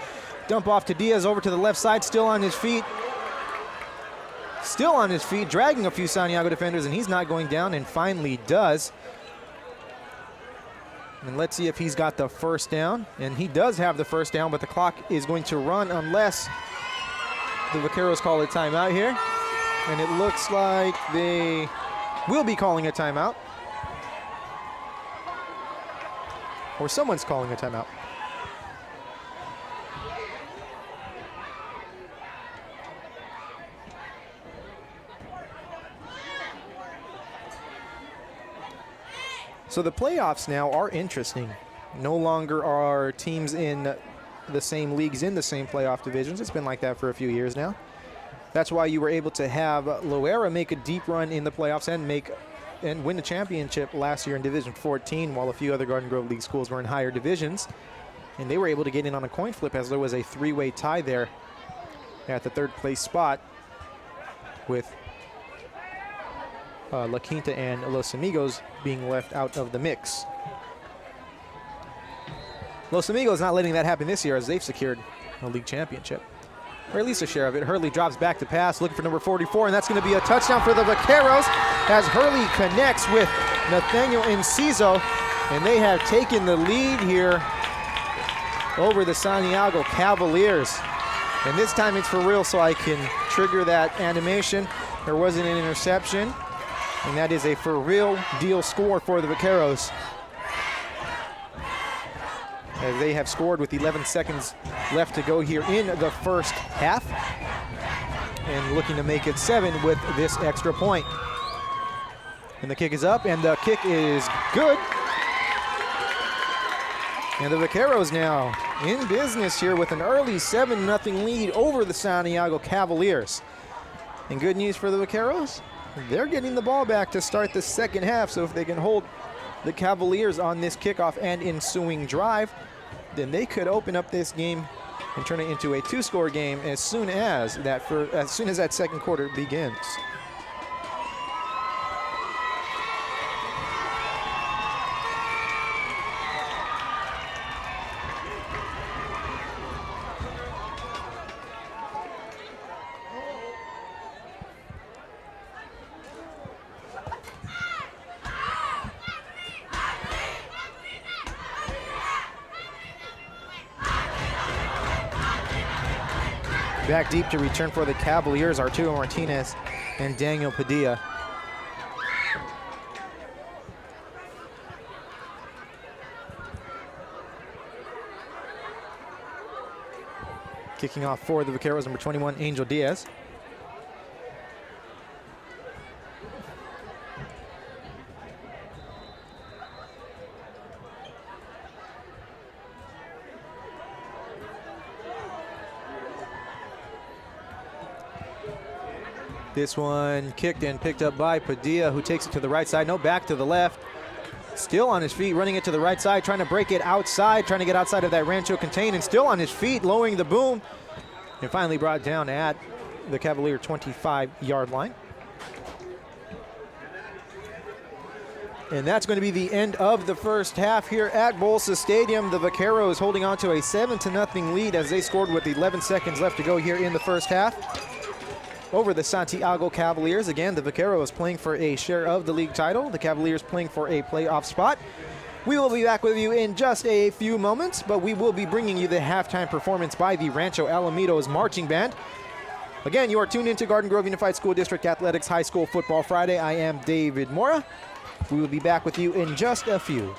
dump off to Diaz over to the left side, still on his feet, dragging a few Santiago defenders, and he's not going down, and finally does. And let's see if he's got the first down, and he does have the first down, but the clock is going to run unless the Vaqueros call a timeout here, and it looks like they will be calling a timeout, or someone's calling a timeout. So the playoffs now are interesting. No longer are teams in the same leagues in the same playoff divisions. It's been like that for a few years now. That's why you were able to have Loera make a deep run in the playoffs and win the championship last year in Division 14, while a few other Garden Grove League schools were in higher divisions. And they were able to get in on a coin flip as there was a three-way tie there at the third place spot with La Quinta and Los Amigos being left out of the mix. Los Amigos not letting that happen this year as they've secured a league championship, or at least a share of it. Hurley drops back to pass, looking for number 44, and that's going to be a touchdown for the Vaqueros as Hurley connects with Nathaniel Enciso, and they have taken the lead here over the Santiago Cavaliers. And this time it's for real, so I can trigger that animation. There wasn't an interception, and that is a for real deal score for the Vaqueros, as they have scored with 11 seconds left to go here in the first half, and looking to make it 7 with this extra point. And the kick is up, and the kick is good. And the Vaqueros now in business here with an early 7-0 lead over the Santiago Cavaliers. And good news for the Vaqueros, they're getting the ball back to start the second half, so if they can hold the Cavaliers on this kickoff and ensuing drive, then they could open up this game and turn it into a 2-score game as soon as that second quarter begins. Back deep to return for the Cavaliers, Arturo Martinez and Daniel Padilla. Kicking off for the Vaqueros, number 21, Angel Diaz. This one kicked and picked up by Padilla, who takes it to the right side. No, back to the left. Still on his feet, running it to the right side, trying to break it outside, trying to get outside of that Rancho contain, and still on his feet, lowering the boom. And finally brought down at the Cavalier 25-yard line. And that's going to be the end of the first half here at Bolsa Stadium. The Vaqueros holding on to a 7-0 lead as they scored with 11 seconds left to go here in the first half over the Santiago Cavaliers. Again, the Vaqueros playing for a share of the league title. The Cavaliers playing for a playoff spot. We will be back with you in just a few moments, but we will be bringing you the halftime performance by the Rancho Alamitos Marching Band. Again, you are tuned into Garden Grove Unified School District Athletics High School Football Friday. I am David Mora. We will be back with you in just a few.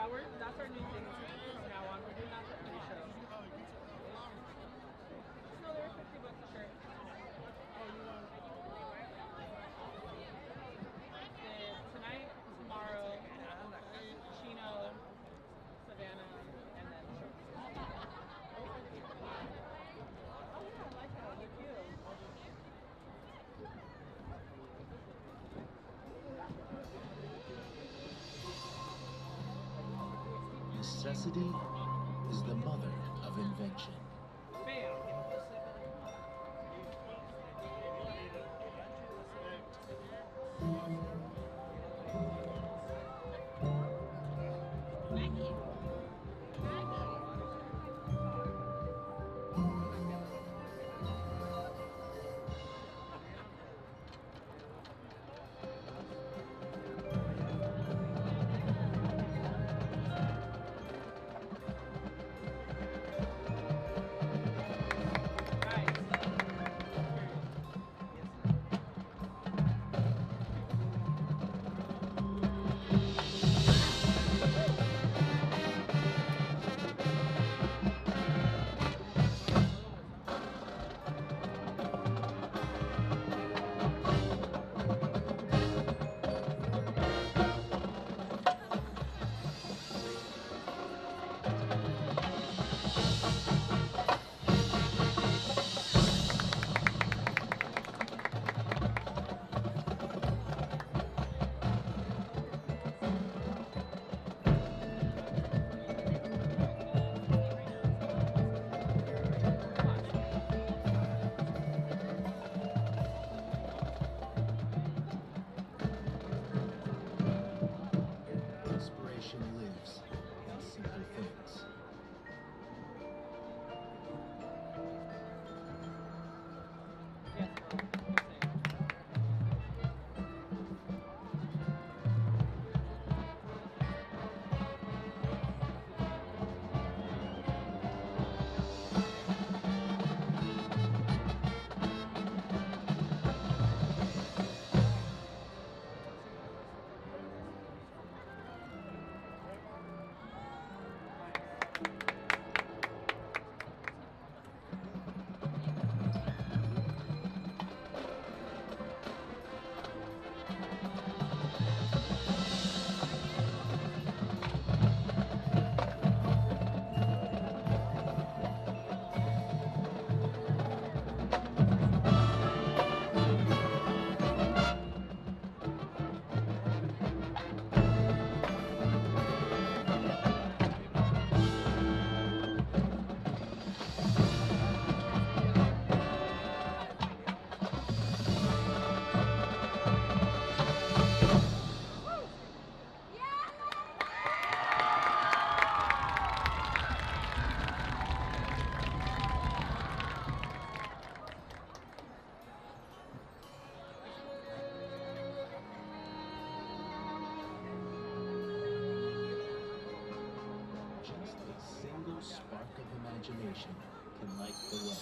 Yeah, that's our new thing from now on. We're doing that for every show. No, they're $50 a shirt. Tonight, tomorrow, Chino, Savannah, and then shorts. Oh yeah, I like that. They're cute. Necessity is the mother of invention. Bam. Inspiration lives in simple things. Just a single spark of imagination can light the way.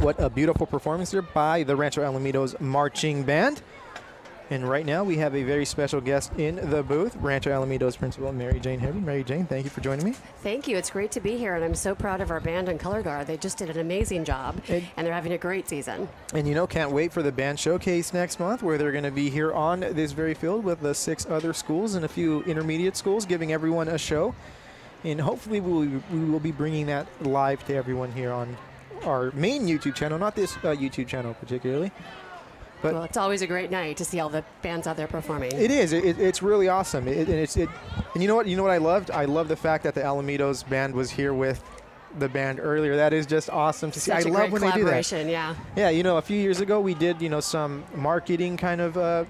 What a beautiful performance here by the Rancho Alamitos Marching Band. And right now we have a very special guest in the booth, Rancho Alamitos Principal Mary Jane Heavy. Mary Jane, thank you for joining me. Thank you. It's great to be here, and I'm so proud of our band and color guard. They just did an amazing job, and they're having a great season. And can't wait for the band showcase next month, where they're going to be here on this very field with the 6 other schools and a few intermediate schools, giving everyone a show. And hopefully we will be bringing that live to everyone here on our main YouTube channel, not this YouTube channel particularly. But well, it's always a great night to see all the bands out there performing. It is. It's really awesome. And you know what? You know what I loved? I love the fact that the Alamitos band was here with the band earlier. That is just awesome to see. Such I a love great when they do that. collaboration, yeah. Yeah, a few years ago we did, some marketing kind of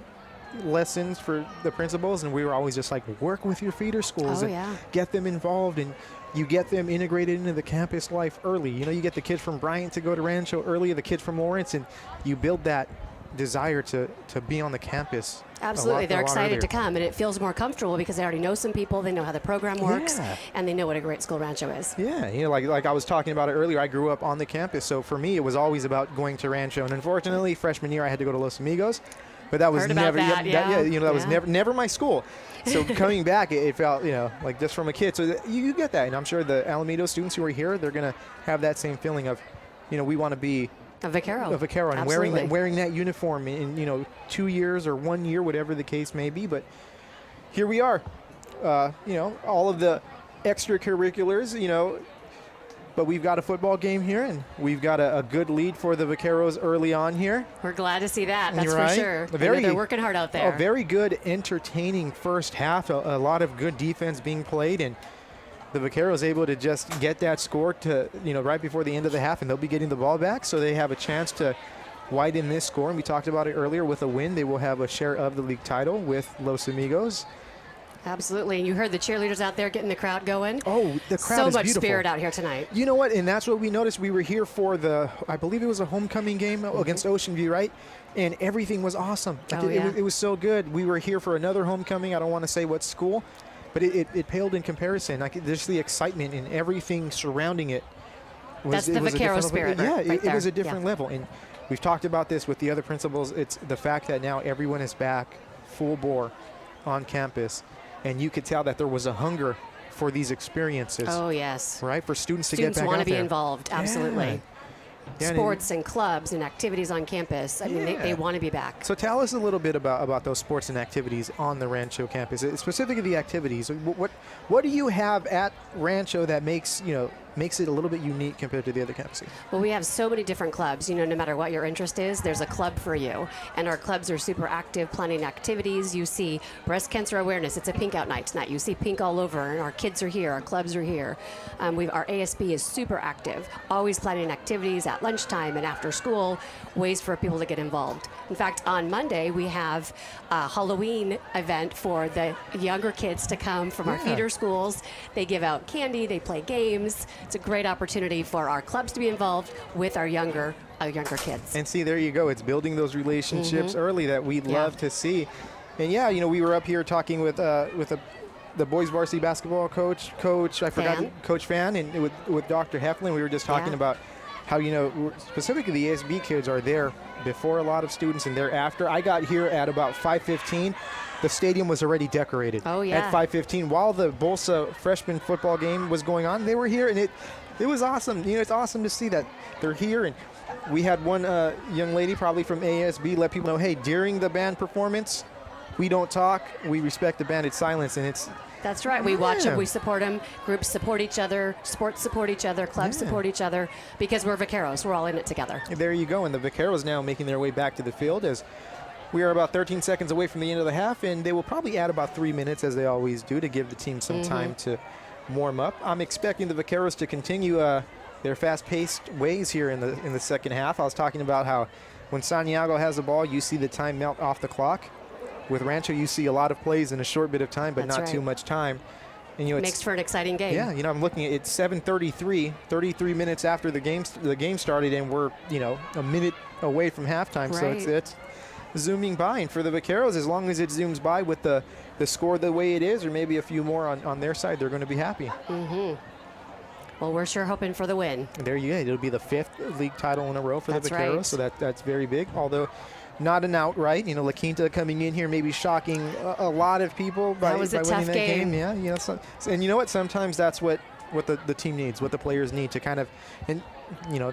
lessons for the principals, and we were always just like, work with your feeder schools and get them involved, and you get them integrated into the campus life early. You get the kids from Bryant to go to Rancho early, the kids from Lawrence, and you build that desire to be on the campus. Absolutely. They're excited to come, and it feels more comfortable because they already know some people, they know how the program works, and they know what a great school Rancho is. Yeah, like I was talking about it earlier, I grew up on the campus, so for me it was always about going to Rancho, and unfortunately freshman year I had to go to Los Amigos, but that was never that was never my school. So coming back, it felt like just from a kid. So you get that, and I'm sure the Alamitos students who are here, they're gonna have that same feeling of we want to be a vaquero. And wearing that uniform in 2 years or 1 year, whatever the case may be. But here we are, all of the extracurriculars, but we've got a football game here, and we've got a good lead for the Vaqueros early on here. We're glad to see that. That's right? For sure. They're working hard out there. A very good, entertaining first half. A lot of good defense being played, and the Vaqueros able to just get that score to, right before the end of the half, and they'll be getting the ball back, so they have a chance to widen this score. And we talked about it earlier, with a win, they will have a share of the league title with Los Amigos. Absolutely. And you heard the cheerleaders out there getting the crowd going. Oh, the crowd is so much beautiful. Spirit out here tonight. You know what? And that's what we noticed. We were here for I believe it was a homecoming game against Ocean View, right? And everything was awesome. It was so good. We were here for another homecoming. I don't want to say what school, but it paled in comparison. Just the excitement and everything surrounding it. That's the Vaquero spirit. It was a different level. And we've talked about this with the other principals. It's the fact that now everyone is back full bore on campus. And you could tell that there was a hunger for these experiences. Oh, yes. Right? For students to get back out there. Students want to be involved. Absolutely. Yeah, sports and clubs and activities on campus. I mean, they want to be back. So tell us a little bit about those sports and activities on the Rancho campus, specifically the activities. What do you have at Rancho that makes it a little bit unique compared to the other campuses? Well, we have so many different clubs. No matter what your interest is, there's a club for you. And our clubs are super active, planning activities. You see breast cancer awareness. It's a pink out night tonight. You see pink all over, and our kids are here. Our clubs are here. Our ASB is super active, always planning activities at lunchtime and after school, ways for people to get involved. In fact, on Monday, we have a Halloween event for the younger kids to come from our feeder schools. They give out candy. They play games. It's a great opportunity for our clubs to be involved with our younger kids. And see, there you go. It's building those relationships early that we love to see. And we were up here talking with the boys varsity basketball coach, I forgot, Coach Fan, and with Dr. Heflin. We were just talking about how, specifically the ASB kids are there before a lot of students and thereafter. I got here at about 5:15. The stadium was already decorated at 5:15 while the Bolsa freshman football game was going on. They were here, and it was awesome. It's awesome to see that they're here. And we had one young lady, probably from ASB, let people know, hey, during the band performance, we don't talk. We respect the band. It's silence, and it's. That's right. We watch them. We support them. Groups support each other. Sports support each other. Clubs support each other because we're Vaqueros. We're all in it together. There you go. And the Vaqueros now making their way back to the field as we are about 13 seconds away from the end of the half, and they will probably add about 3 minutes, as they always do, to give the team some time to warm up. I'm expecting the Vaqueros to continue their fast-paced ways here in the second half. I was talking about how when Santiago has the ball, you see the time melt off the clock. With Rancho, you see a lot of plays in a short bit of time, but not too much time. And makes for an exciting game. Yeah, I'm looking at it. It's 7:33, 33 minutes after the game started, and we're a minute away from halftime. Right. So it's zooming by, and for the Vaqueros, as long as it zooms by with the score the way it is, or maybe a few more on their side, they're going to be happy. Well, we're sure hoping for the win. There you go. It'll be the 5th league title in a row for That's the Vaqueros, right. so that's very big. Although not an outright. La Quinta coming in here, maybe shocking a lot of people by, That was a by tough winning that game. Yeah, and you know what? Sometimes that's what the team needs, what the players need to kind of, and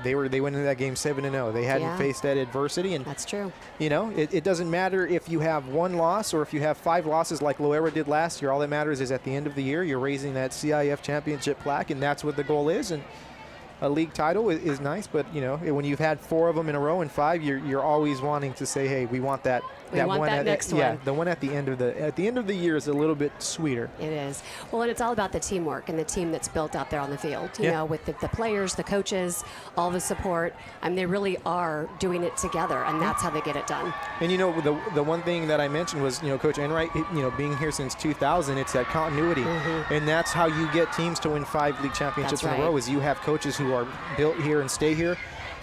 they went into that game 7-0. They hadn't faced that adversity, and that's true. It doesn't matter if you have 1 loss or if you have 5 losses like Loera did last year. All that matters is at the end of the year, you're raising that CIF championship plaque, and that's what the goal is. And a league title is nice, but when you've had 4 of them in a row and 5, you're always wanting to say, hey, we want that. We want one that next one. Yeah, the one at the end of the year is a little bit sweeter. It is. Well, and it's all about the teamwork and the team that's built out there on the field. You know, with the players, the coaches, all the support. They really are doing it together, and that's how they get it done. And the one thing that I mentioned was Coach Enright, being here since 2000, it's that continuity, and that's how you get teams to win 5 league championships in a row. Is you have coaches who are built here and stay here.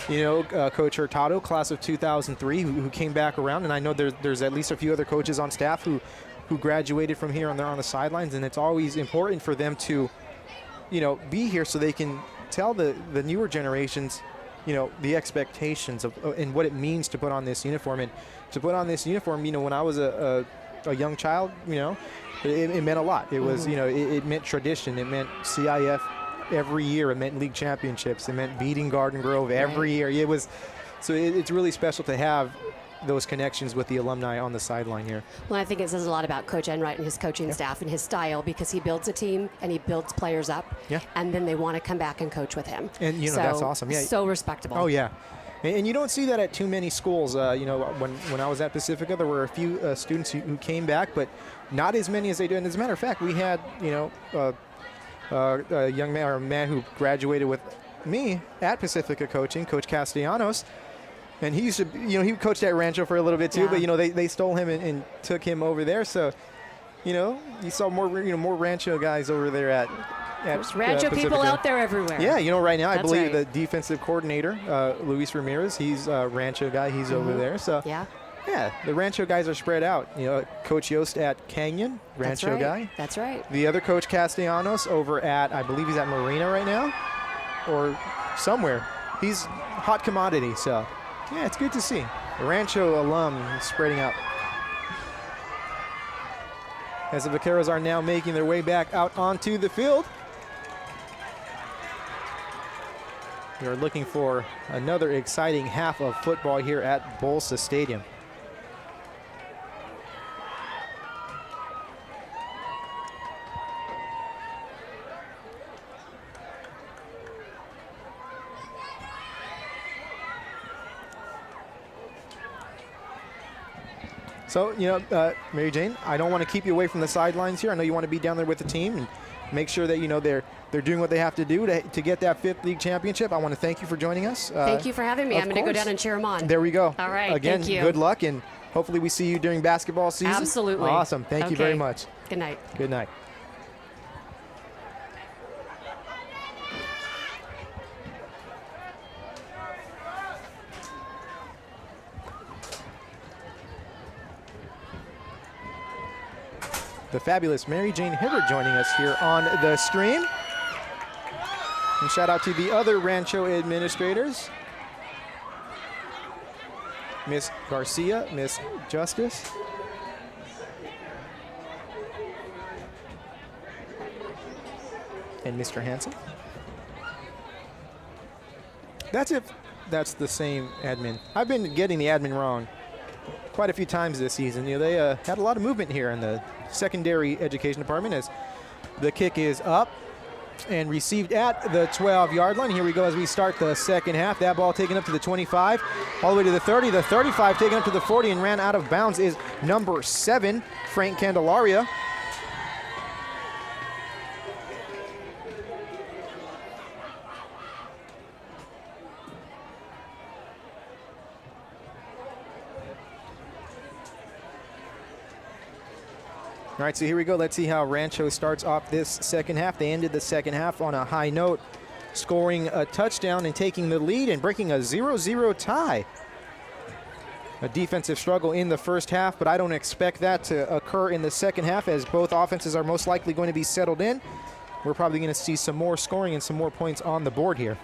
Coach Hurtado, class of 2003, who came back around, and I know there's at least a few other coaches on staff who graduated from here and they're on the sidelines, and it's always important for them to, be here so they can tell the newer generations, the expectations of and what it means to put on this uniform. And to put on this uniform, when I was a young child, it meant a lot. It was, it meant tradition. It meant CIF. Every year. It meant league championships. It meant beating Garden Grove every year. It was, so it's really special to have those connections with the alumni on the sideline here. Well, I think it says a lot about Coach Enright and his coaching staff and his style, because he builds a team and he builds players up, and then they want to come back and coach with him. And that's awesome. Yeah, so respectable. Oh yeah. And you don't see that at too many schools. When I was at Pacifica, there were a few students who came back, but not as many as they do. And as a matter of fact, we had a young man, or a man who graduated with me at Pacifica coaching, Coach Castellanos, and he used to, he coached at Rancho for a little bit too, but they stole him and took him over there. So, you saw more Rancho guys over there at There's Rancho people out there everywhere. Yeah, right now I believe right. the defensive coordinator, Luis Ramirez, he's a Rancho guy. He's over there. So yeah, the Rancho guys are spread out. Coach Yost at Canyon, Rancho guy. That's right. The other Coach Castellanos over at, I believe he's at Marina right now, or somewhere. He's hot commodity. So yeah, it's good to see the Rancho alum spreading out. As the Vaqueros are now making their way back out onto the field. We are looking for another exciting half of football here at Bolsa Stadium. So, Mary Jane, I don't want to keep you away from the sidelines here. I know you want to be down there with the team and make sure that, they're doing what they have to do to get that 5th league championship. I want to thank you for joining us. Thank you for having me. I'm going to go down and cheer them on. There we go. All right, Again, thank you. Good luck, and hopefully we see you during basketball season. Absolutely. Awesome. Thank you very much. Good night. Good night. The fabulous Mary Jane Hibbert joining us here on the stream. And shout out to the other Rancho administrators. Miss Garcia, Miss Justice. And Mr. Hanson. That's if that's the same admin. I've been getting the admin wrong quite a few times this season. They had a lot of movement here in the secondary education department as the kick is up and received at the 12-yard line. Here we go as we start the second half. That ball taken up to the 25, all the way to the 30, the 35 taken up to the 40 and ran out of bounds is number 7, Frank Candelaria. All right, so here we go. Let's see how Rancho starts off this second half. They ended the second half on a high note, scoring a touchdown and taking the lead and breaking a 0-0 tie. A defensive struggle in the first half, but I don't expect that to occur in the second half, as both offenses are most likely going to be settled in. we're probably going to see some more scoring and some more points on the board here.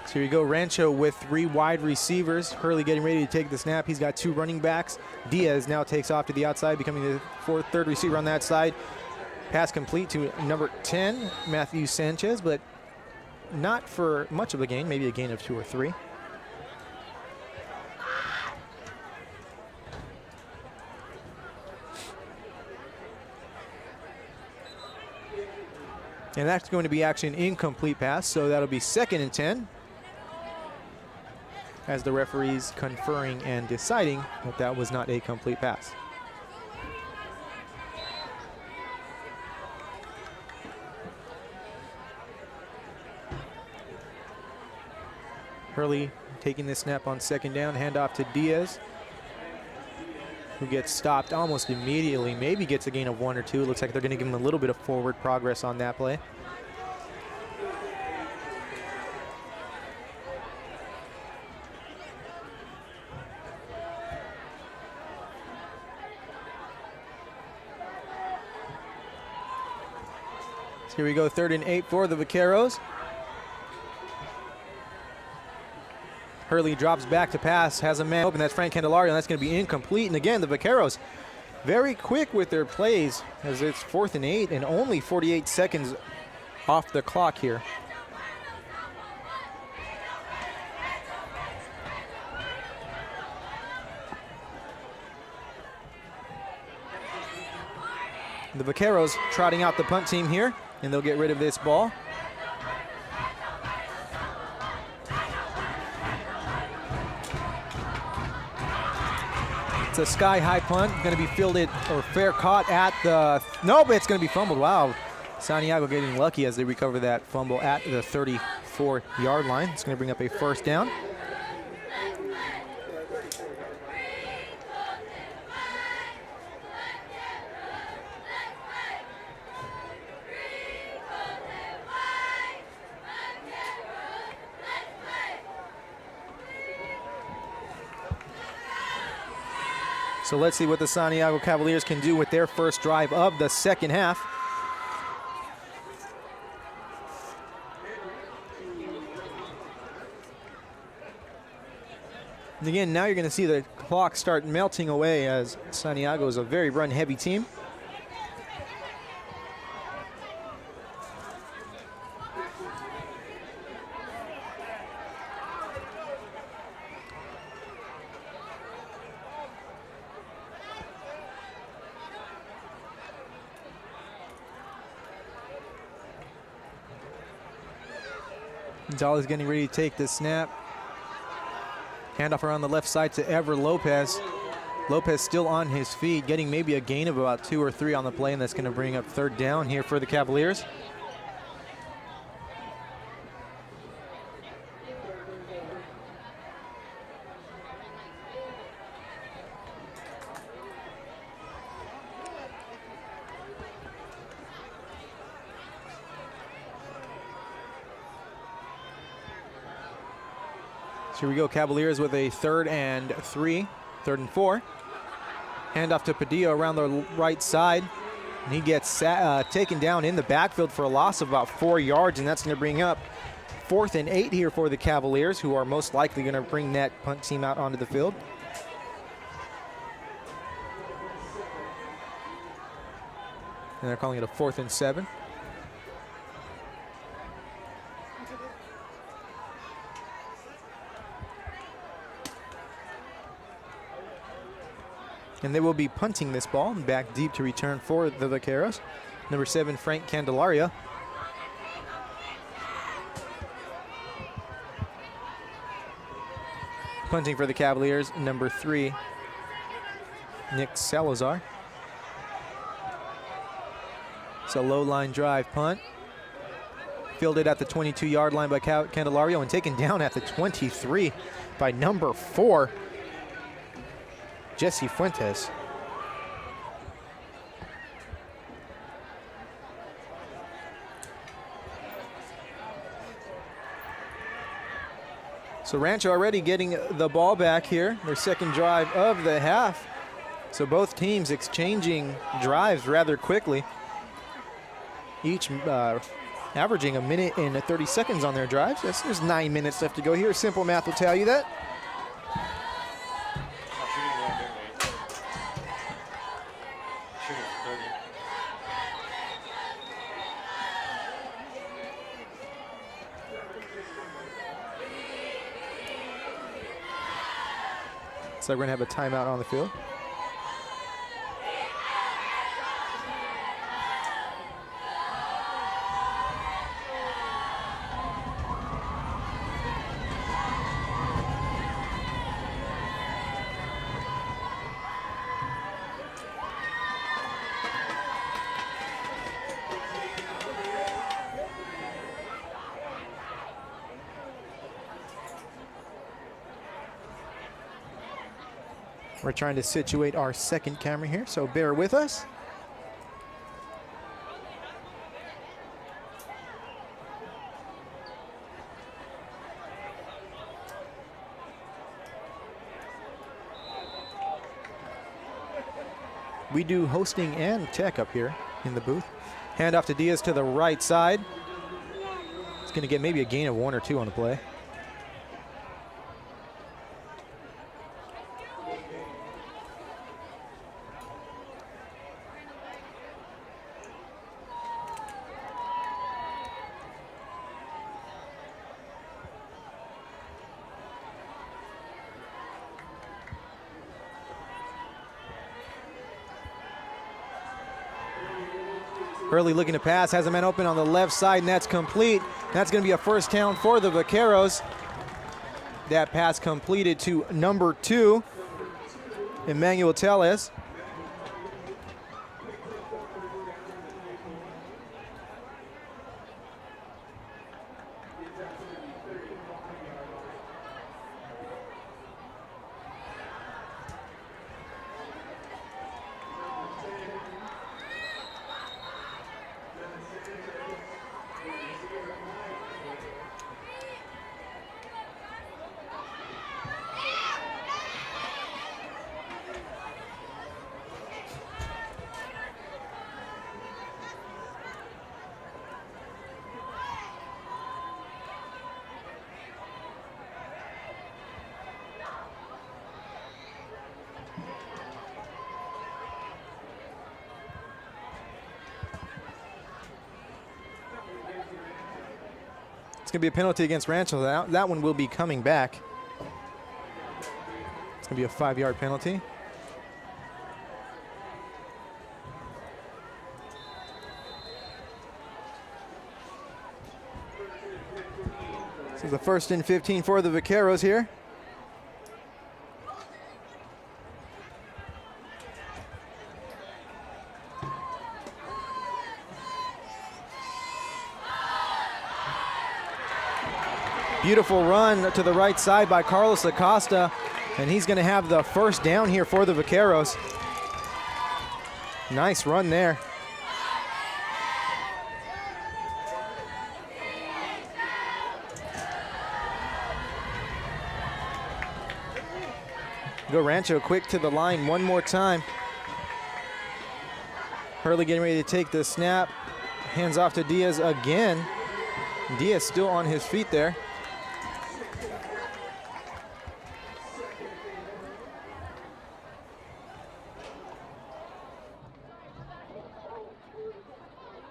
So here you go, Rancho with 3 wide receivers. Hurley getting ready to take the snap. He's got 2 running backs. Diaz now takes off to the outside, becoming the third receiver on that side. Pass complete to number 10, Matthew Sanchez, but not for much of a gain, maybe a gain of 2 or 3. And that's going to be actually an incomplete pass, so that'll be 2nd and 10. As the referees conferring and deciding that that was not a complete pass. Hurley taking the snap on 2nd down, handoff to Diaz, who gets stopped almost immediately, maybe gets a gain of 1 or 2. It looks like they're going to give him a little bit of forward progress on that play. Here we go, 3rd and 8 for the Vaqueros. Hurley drops back to pass, has a man open. That's Frank Candelario, and that's going to be incomplete. And again, the Vaqueros very quick with their plays as it's 4th and 8 and only 48 seconds off the clock here. The Vaqueros trotting out the punt team here, and they'll get rid of this ball. It's a sky-high punt, going to be fielded or fair caught at the, nope, it's going to be fumbled. Wow, Santiago getting lucky as they recover that fumble at the 34-yard line. It's going to bring up a 1st down. So let's see what the Santiago Cavaliers can do with their first drive of the 2nd half. And again, now you're going to see the clock start melting away as Santiago is a very run-heavy team. Gonzalez getting ready to take the snap. Handoff around the left side to Ever Lopez. Lopez still on his feet, getting maybe a gain of about 2 or 3 on the play, and that's going to bring up 3rd down here for the Cavaliers. Here we go, Cavaliers with a 3rd and 3, 3rd and 4. Handoff to Padilla around the right side. And he gets taken down in the backfield for a loss of about 4 yards, and that's going to bring up 4th and 8 here for the Cavaliers, who are most likely going to bring that punt team out onto the field. And they're calling it a 4th and 7. And they will be punting this ball back deep to return for the Vaqueros. Number 7, Frank Candelario. Punting for the Cavaliers, number 3, Nick Salazar. It's a low line drive punt. Fielded at the 22-yard line by Candelario and taken down at the 23 by number 4, Jesse Fuentes. So Rancho already getting the ball back here, their second drive of the half. So both teams exchanging drives rather quickly, each averaging a minute and 30 seconds on their drives. There's 9 minutes left to go here. Simple math will tell you that. So we're going to have a timeout on the field. We're trying to situate our second camera here, so bear with us. We do hosting and tech up here in the booth. Hand off to Diaz to the right side. It's going to get maybe a gain of 1 or 2 on the play. Hurley looking to pass, has a man open on the left side, and that's complete. That's going to be a first down for the Vaqueros. That pass completed to number 2, Emmanuel Tellez. It's going to be a penalty against Rancho. That one will be coming back. It's going to be a 5-yard penalty. This is the 1st and 15 for the Vaqueros here. Beautiful run to the right side by Carlos Acosta, and he's going to have the first down here for the Vaqueros. Nice run there. Go Rancho quick to the line one more time. Hurley getting ready to take the snap. Hands off to Diaz again. Diaz still on his feet there.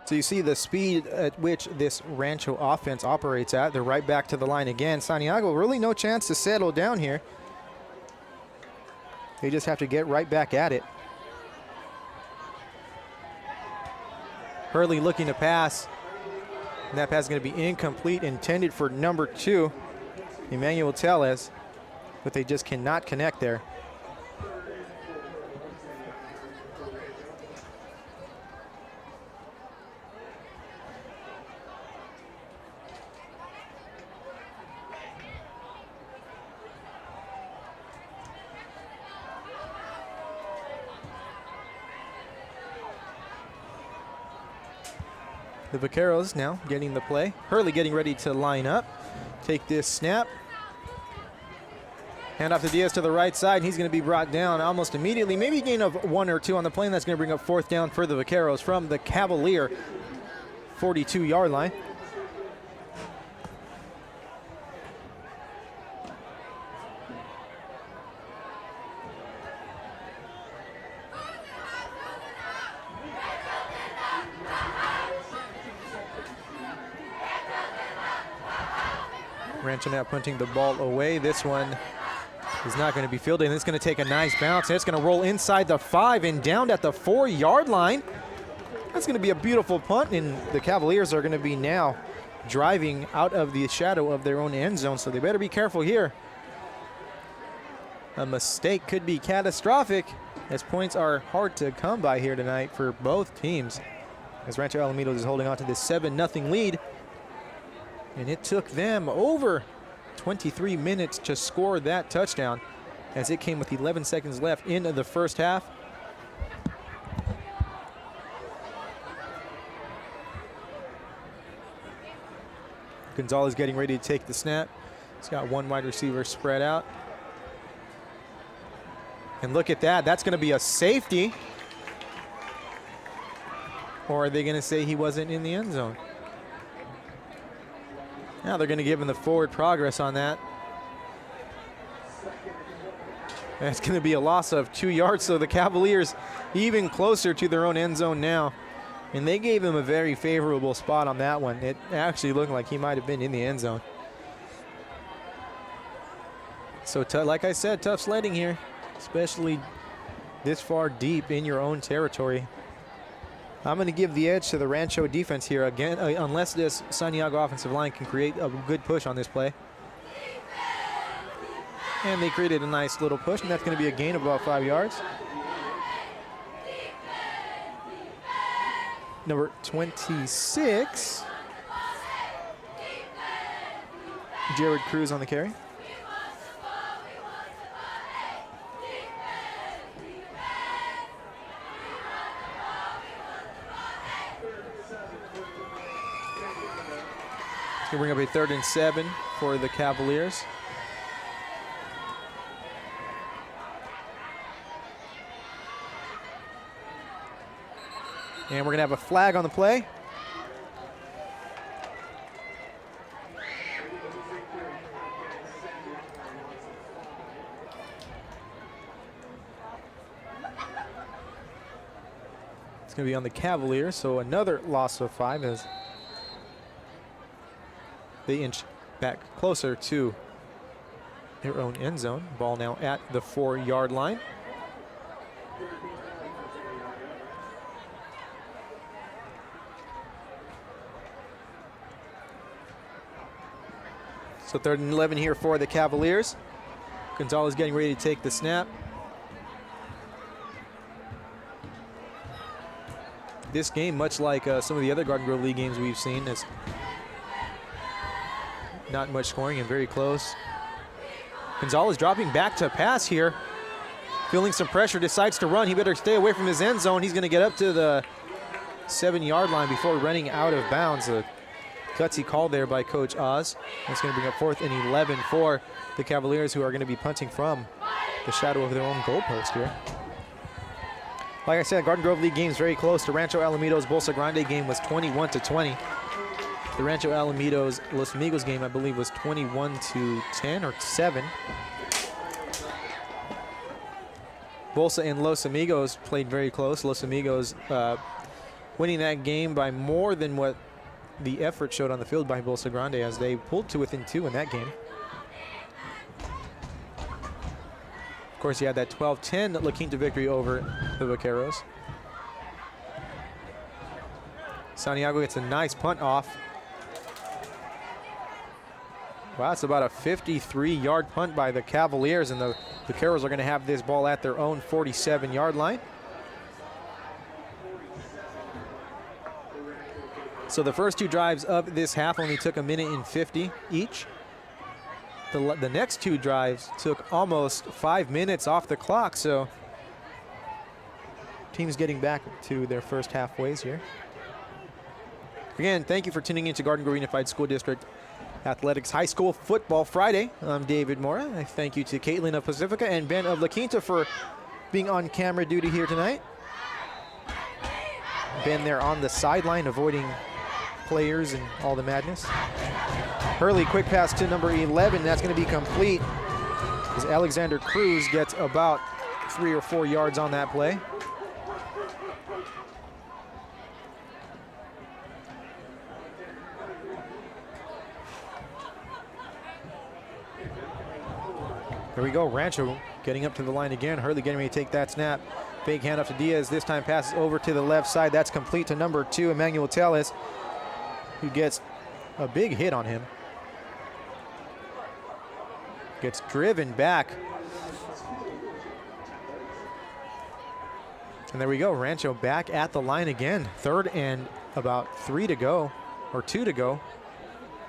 So you see the speed at which this Rancho offense operates at. They're right back to the line again. Santiago, really no chance to settle down here. They just have to get right back at it. Hurley looking to pass. And that pass is going to be incomplete, intended for number 2, Emmanuel Tellez. But they just cannot connect there. The Vaqueros now getting the play. Hurley getting ready to line up. Take this snap. Hand off to Diaz to the right side. He's going to be brought down almost immediately. Maybe a gain of 1 or 2 on the play. And that's going to bring up 4th down for the Vaqueros from the Cavalier 42-yard line. Rancho now punting the ball away. This one is not going to be fielded, and it's going to take a nice bounce, and it's going to roll inside the 5 and down at the 4-yard line. That's going to be a beautiful punt, and the Cavaliers are going to be now driving out of the shadow of their own end zone, so they better be careful here. A mistake could be catastrophic, as points are hard to come by here tonight for both teams, as Rancho Alamitos is holding on to this 7-0 lead. And it took them over 23 minutes to score that touchdown, as it came with 11 seconds left in the first half. Gonzalez getting ready to take the snap. He's got one wide receiver spread out. And look at that. That's going to be a safety. Or are they going to say he wasn't in the end zone? Now they're going to give him the forward progress on that. That's going to be a loss of 2 yards, so the Cavaliers even closer to their own end zone now. And they gave him a very favorable spot on that one. It actually looked like he might have been in the end zone. So like I said, tough sledding here, especially this far deep in your own territory. I'm going to give the edge to the Rancho defense here again, unless this Santiago offensive line can create a good push on this play. And they created a nice little push, and that's going to be a gain of about 5 yards. Number 26, Jared Cruz on the carry. It's going to bring up a 3rd and 7 for the Cavaliers. And we're going to have a flag on the play. It's going to be on the Cavaliers, so another loss of 5 as they inch back closer to their own end zone. Ball now at the 4-yard line. So 3rd and 11 here for the Cavaliers. Gonzalez getting ready to take the snap. This game, much like some of the other Garden Grove League games we've seen, is not much scoring and very close. Gonzalez dropping back to pass here. Feeling some pressure, decides to run. He better stay away from his end zone. He's going to get up to the 7-yard line before running out of bounds. A gutsy call there by Coach Oz. That's going to bring up 4th and 11 for the Cavaliers, who are going to be punting from the shadow of their own goalpost here. Like I said, Garden Grove League games very close. The Rancho Alamitos Bolsa Grande game was 21-20. The Rancho Alamitos Los Amigos game, I believe, was 21-10 or 7. Bolsa and Los Amigos played very close. Los Amigos winning that game by more than what the effort showed on the field by Bolsa Grande, as they pulled to within 2 in that game. Of course, you had that 12-10 La Quinta victory over the Vaqueros. Santiago gets a nice punt off. Wow, it's about a 53-yard punt by the Cavaliers, and the Vaqueros are going to have this ball at their own 47-yard line. So the first 2 drives of this half only took 1 minute and 50 each. The next 2 drives took almost 5 minutes off the clock, so teams getting back to their first halfways here. Again, thank you for tuning in to Garden Grove Unified School District Athletics High School Football Friday. I'm David Mora. I thank you to Caitlin of Pacifica and Ben of La Quinta for being on camera duty here tonight. Ben there on the sideline avoiding players and all the madness. Hurley, quick pass to number 11. That's going to be complete as Alexander Cruz gets about 3 or 4 yards on that play. Here we go, Rancho getting up to the line again. Hurley getting ready to take that snap. Fake handoff to Diaz. This time passes over to the left side. That's complete to number 2, Emmanuel Telles, who gets a big hit on him. Gets driven back. And there we go, Rancho back at the line again. 3rd and about 3 to go, or 2 to go.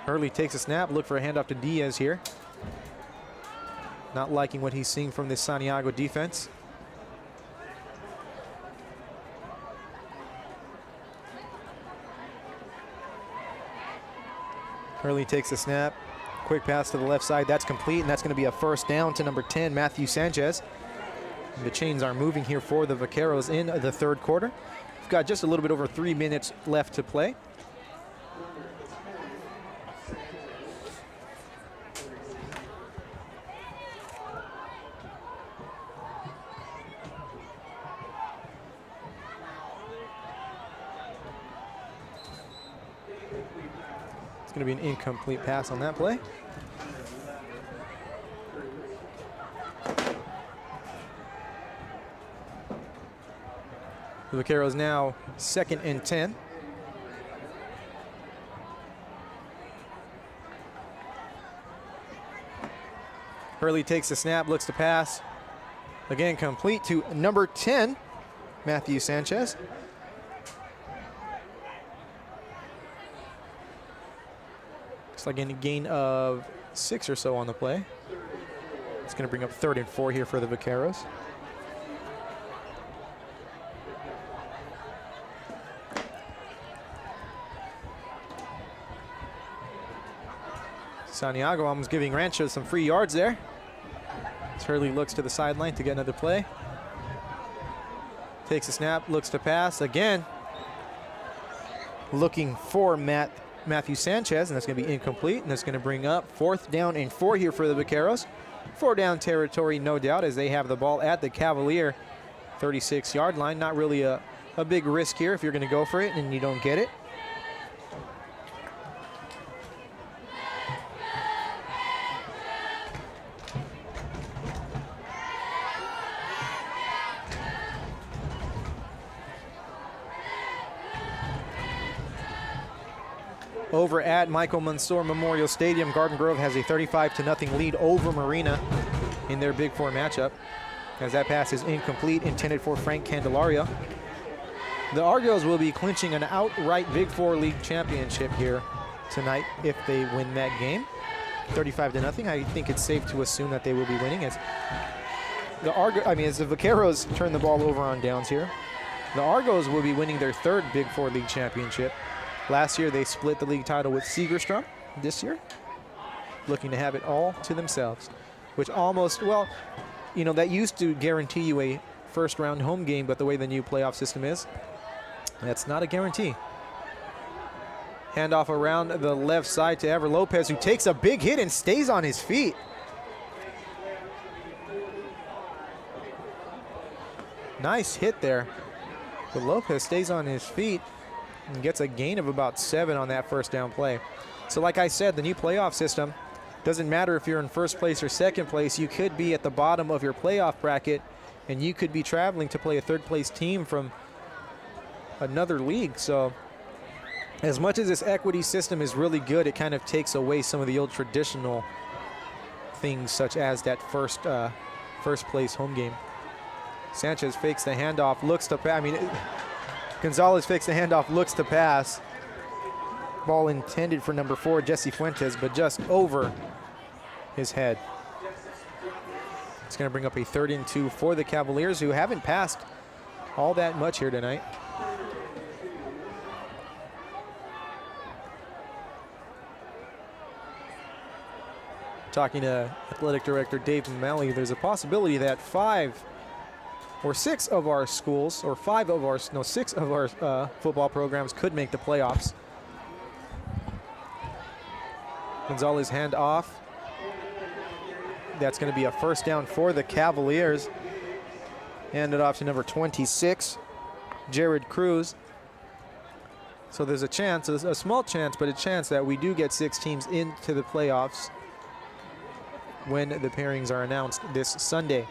Hurley takes a snap, look for a handoff to Diaz here. Not liking what he's seeing from this Santiago defense. Hurley takes a snap. Quick pass to the left side. That's complete, and that's going to be a first down to number 10, Matthew Sanchez. And the chains are moving here for the Vaqueros in the 3rd quarter. We've got just a little bit over 3 minutes left to play. It's going to be an incomplete pass on that play. The Vaqueros now 2nd and 10. Hurley takes the snap, looks to pass. Again, complete to number 10, Matthew Sanchez. Looks like a gain of 6 or so on the play. It's going to bring up 3rd and 4 here for the Vaqueros. Santiago almost giving Rancho some free yards there. As Hurley looks to the sideline to get another play. Takes a snap, looks to pass again. Looking for Matthew Sanchez, and that's going to be incomplete, and that's going to bring up 4th down and 4 here for the Vaqueros. 4 down territory, no doubt, as they have the ball at the Cavalier 36-yard line. Not really a big risk here if you're going to go for it and you don't get it. Over at Michael Mansour Memorial Stadium, Garden Grove has a 35-0 lead over Marina in their Big Four matchup, as that pass is incomplete, intended for Frank Candelario. The Argos will be clinching an outright Big Four League championship here tonight if they win that game. 35-0. I think it's safe to assume that they will be winning as the Vaqueros turn the ball over on downs here. The Argos will be winning their 3rd Big Four League championship. Last year, they split the league title with Segerstrom. This year, looking to have it all to themselves, which almost, well, you know, that used to guarantee you a 1st-round home game, but the way the new playoff system is, that's not a guarantee. Handoff around the left side to Ever Lopez, who takes a big hit and stays on his feet. Nice hit there. But Lopez stays on his feet and gets a gain of about 7 on that 1st down play. So like I said, the new playoff system, doesn't matter if you're in 1st place or 2nd place, you could be at the bottom of your playoff bracket and you could be traveling to play a 3rd place team from another league. So as much as this equity system is really good, it kind of takes away some of the old traditional things, such as that first place home game. Sanchez fakes the handoff, looks to pass. Gonzalez fakes the handoff, looks to pass. Ball intended for number 4, Jesse Fuentes, but just over his head. It's going to bring up a 3rd and 2 for the Cavaliers, who haven't passed all that much here tonight. Talking to Athletic Director Dave Melly, there's a possibility that 6 of our football programs could make the playoffs. Gonzalez hand off. That's going to be a first down for the Cavaliers. Handed off to number 26, Jared Cruz. So there's a chance, a small chance, but a chance that we do get 6 teams into the playoffs when the pairings are announced this Sunday.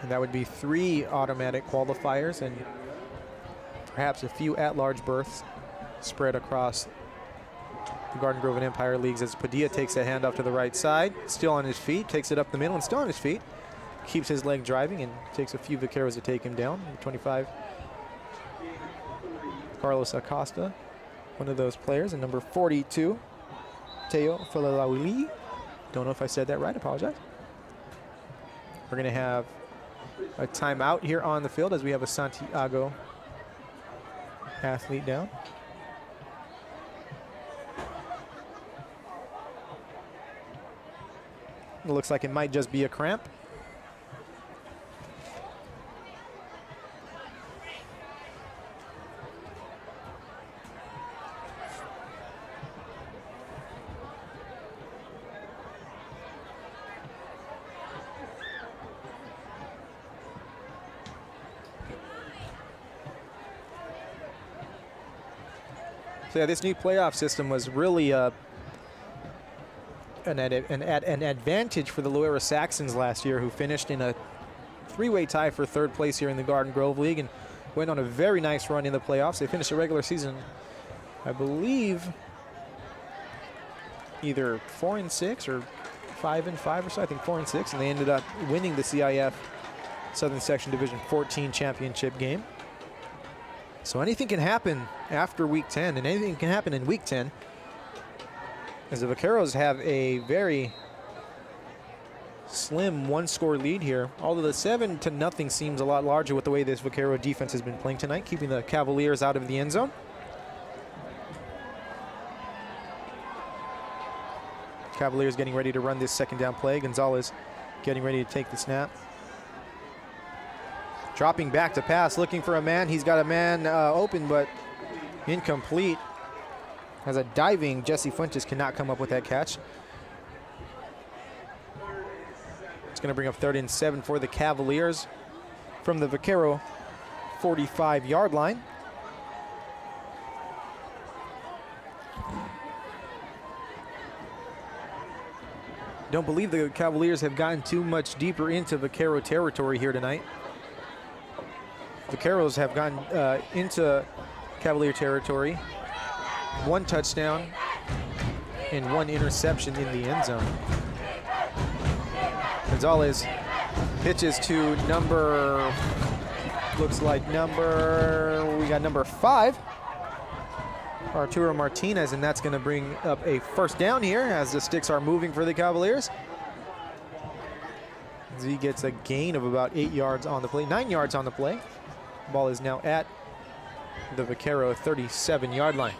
And that would be 3 automatic qualifiers and perhaps a few at-large berths spread across the Garden Grove and Empire Leagues as Padilla takes that handoff to the right side, still on his feet, takes it up the middle and still on his feet. Keeps his leg driving and takes a few vaqueros to take him down. 25, Carlos Acosta, one of those players, and number 42, Teo Falalauli. Don't know if I said that right, apologize. We're gonna have a timeout here on the field as we have a Santiago athlete down. It looks like it might just be a cramp. So yeah, this new playoff system was really an advantage for the Loera Saxons last year, who finished in a 3-way tie for 3rd place here in the Garden Grove League and went on a very nice run in the playoffs. They finished the regular season, I believe, either 4-6 or 5-5 or so. I think 4-6, and they ended up winning the CIF Southern Section Division 14 championship game. So anything can happen after week 10, and anything can happen in week 10, as the Vaqueros have a very slim 1-score lead here, although the 7-0 seems a lot larger with the way this Vaquero defense has been playing tonight, keeping the Cavaliers out of the end zone. Cavaliers getting ready to run this 2nd down play. Gonzalez getting ready to take the snap. Dropping back to pass, looking for a man. He's got a man open, but incomplete. As a diving, Jesse Fuentes cannot come up with that catch. It's going to bring up 3rd and 7 for the Cavaliers from the Vaquero 45-yard line. Don't believe the Cavaliers have gotten too much deeper into Vaquero territory here tonight. Vaqueros have gotten into Cavalier territory. 1 touchdown and 1 interception in the end zone. Gonzalez pitches to number 5, Arturo Martinez, and that's going to bring up a first down here as the sticks are moving for the Cavaliers. Z gets a gain of about 8 yards on the play, 9 yards on the play. Ball is now at the Vaquero 37-yard line.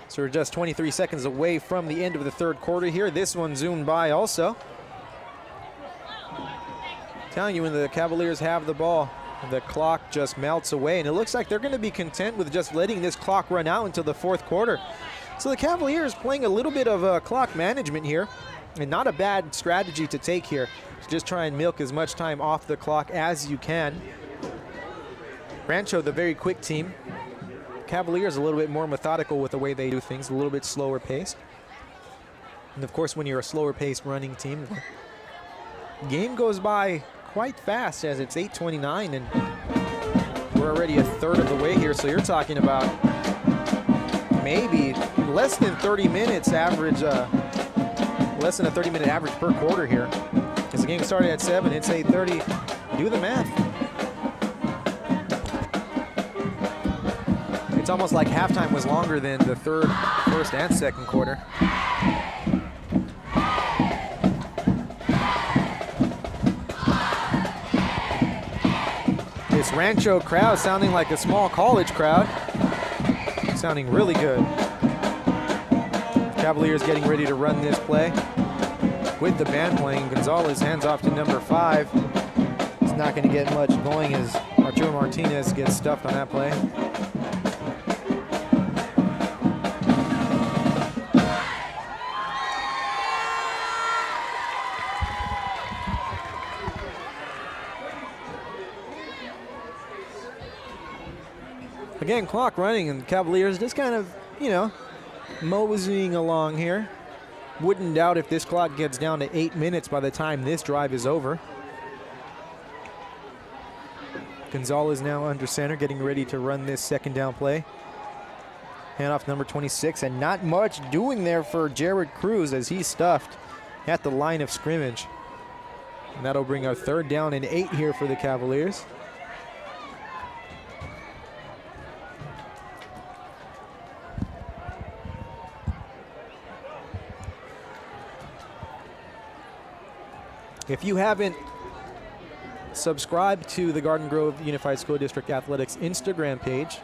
So we're just 23 seconds away from the end of the 3rd quarter here. This one zoomed by also. Telling you, when the Cavaliers have the ball, the clock just melts away, and it looks like they're going to be content with just letting this clock run out until the 4th quarter. So the Cavaliers playing a little bit of clock management here, and not a bad strategy to take here. Just try and milk as much time off the clock as you can. Rancho, the very quick team. Cavaliers a little bit more methodical with the way they do things, a little bit slower paced. And of course, when you're a slower paced running team, the game goes by quite fast, as it's 8:29 and we're already a third of the way here. So you're talking about maybe less than 30 minutes average, less than a 30-minute average per quarter here. Because the game started at 7, it's 8:30. Do the math. It's almost like halftime was longer than the 3rd, 1st, and 2nd quarter. This Rancho crowd sounding like a small college crowd. Sounding really good. Cavaliers getting ready to run this play with the band playing. Gonzalez hands off to number 5. It's not going to get much going as Arturo Martinez gets stuffed on that play. Again, clock running, and the Cavaliers just kind of, moseying along here. Wouldn't doubt if this clock gets down to 8 minutes by the time this drive is over. Gonzalez now under center, getting ready to run this second down play. Handoff number 26, and not much doing there for Jared Cruz as he's stuffed at the line of scrimmage. And that'll bring our 3rd down and 8 here for the Cavaliers. If you haven't subscribed to the Garden Grove Unified School District Athletics Instagram page,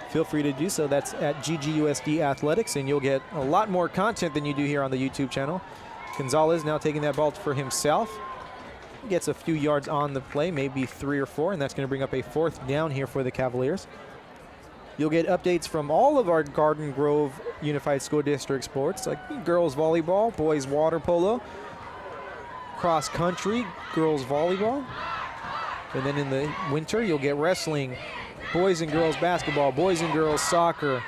feel free to do so. That's at GGUSD Athletics, and you'll get a lot more content than you do here on the YouTube channel. Gonzalez now taking that ball for himself. Gets a few yards on the play, maybe 3 or 4, and that's going to bring up a 4th down here for the Cavaliers. You'll get updates from all of our Garden Grove Unified School District sports, like girls volleyball, boys water polo, cross country, girls volleyball. And then in the winter, you'll get wrestling, boys and girls basketball, boys and girls soccer.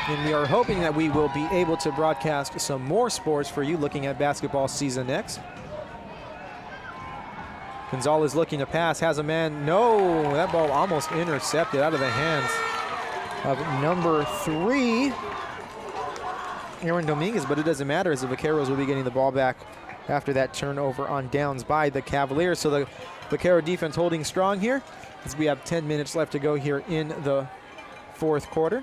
And we are hoping that we will be able to broadcast some more sports for you looking at basketball season next. Gonzalez looking to pass, has a man. No, that ball almost intercepted out of the hands of number 3, Aaron Dominguez, but it doesn't matter as the Vaqueros will be getting the ball back after that turnover on downs by the Cavaliers. So the Vaquero defense holding strong here as we have 10 minutes left to go here in the 4th quarter.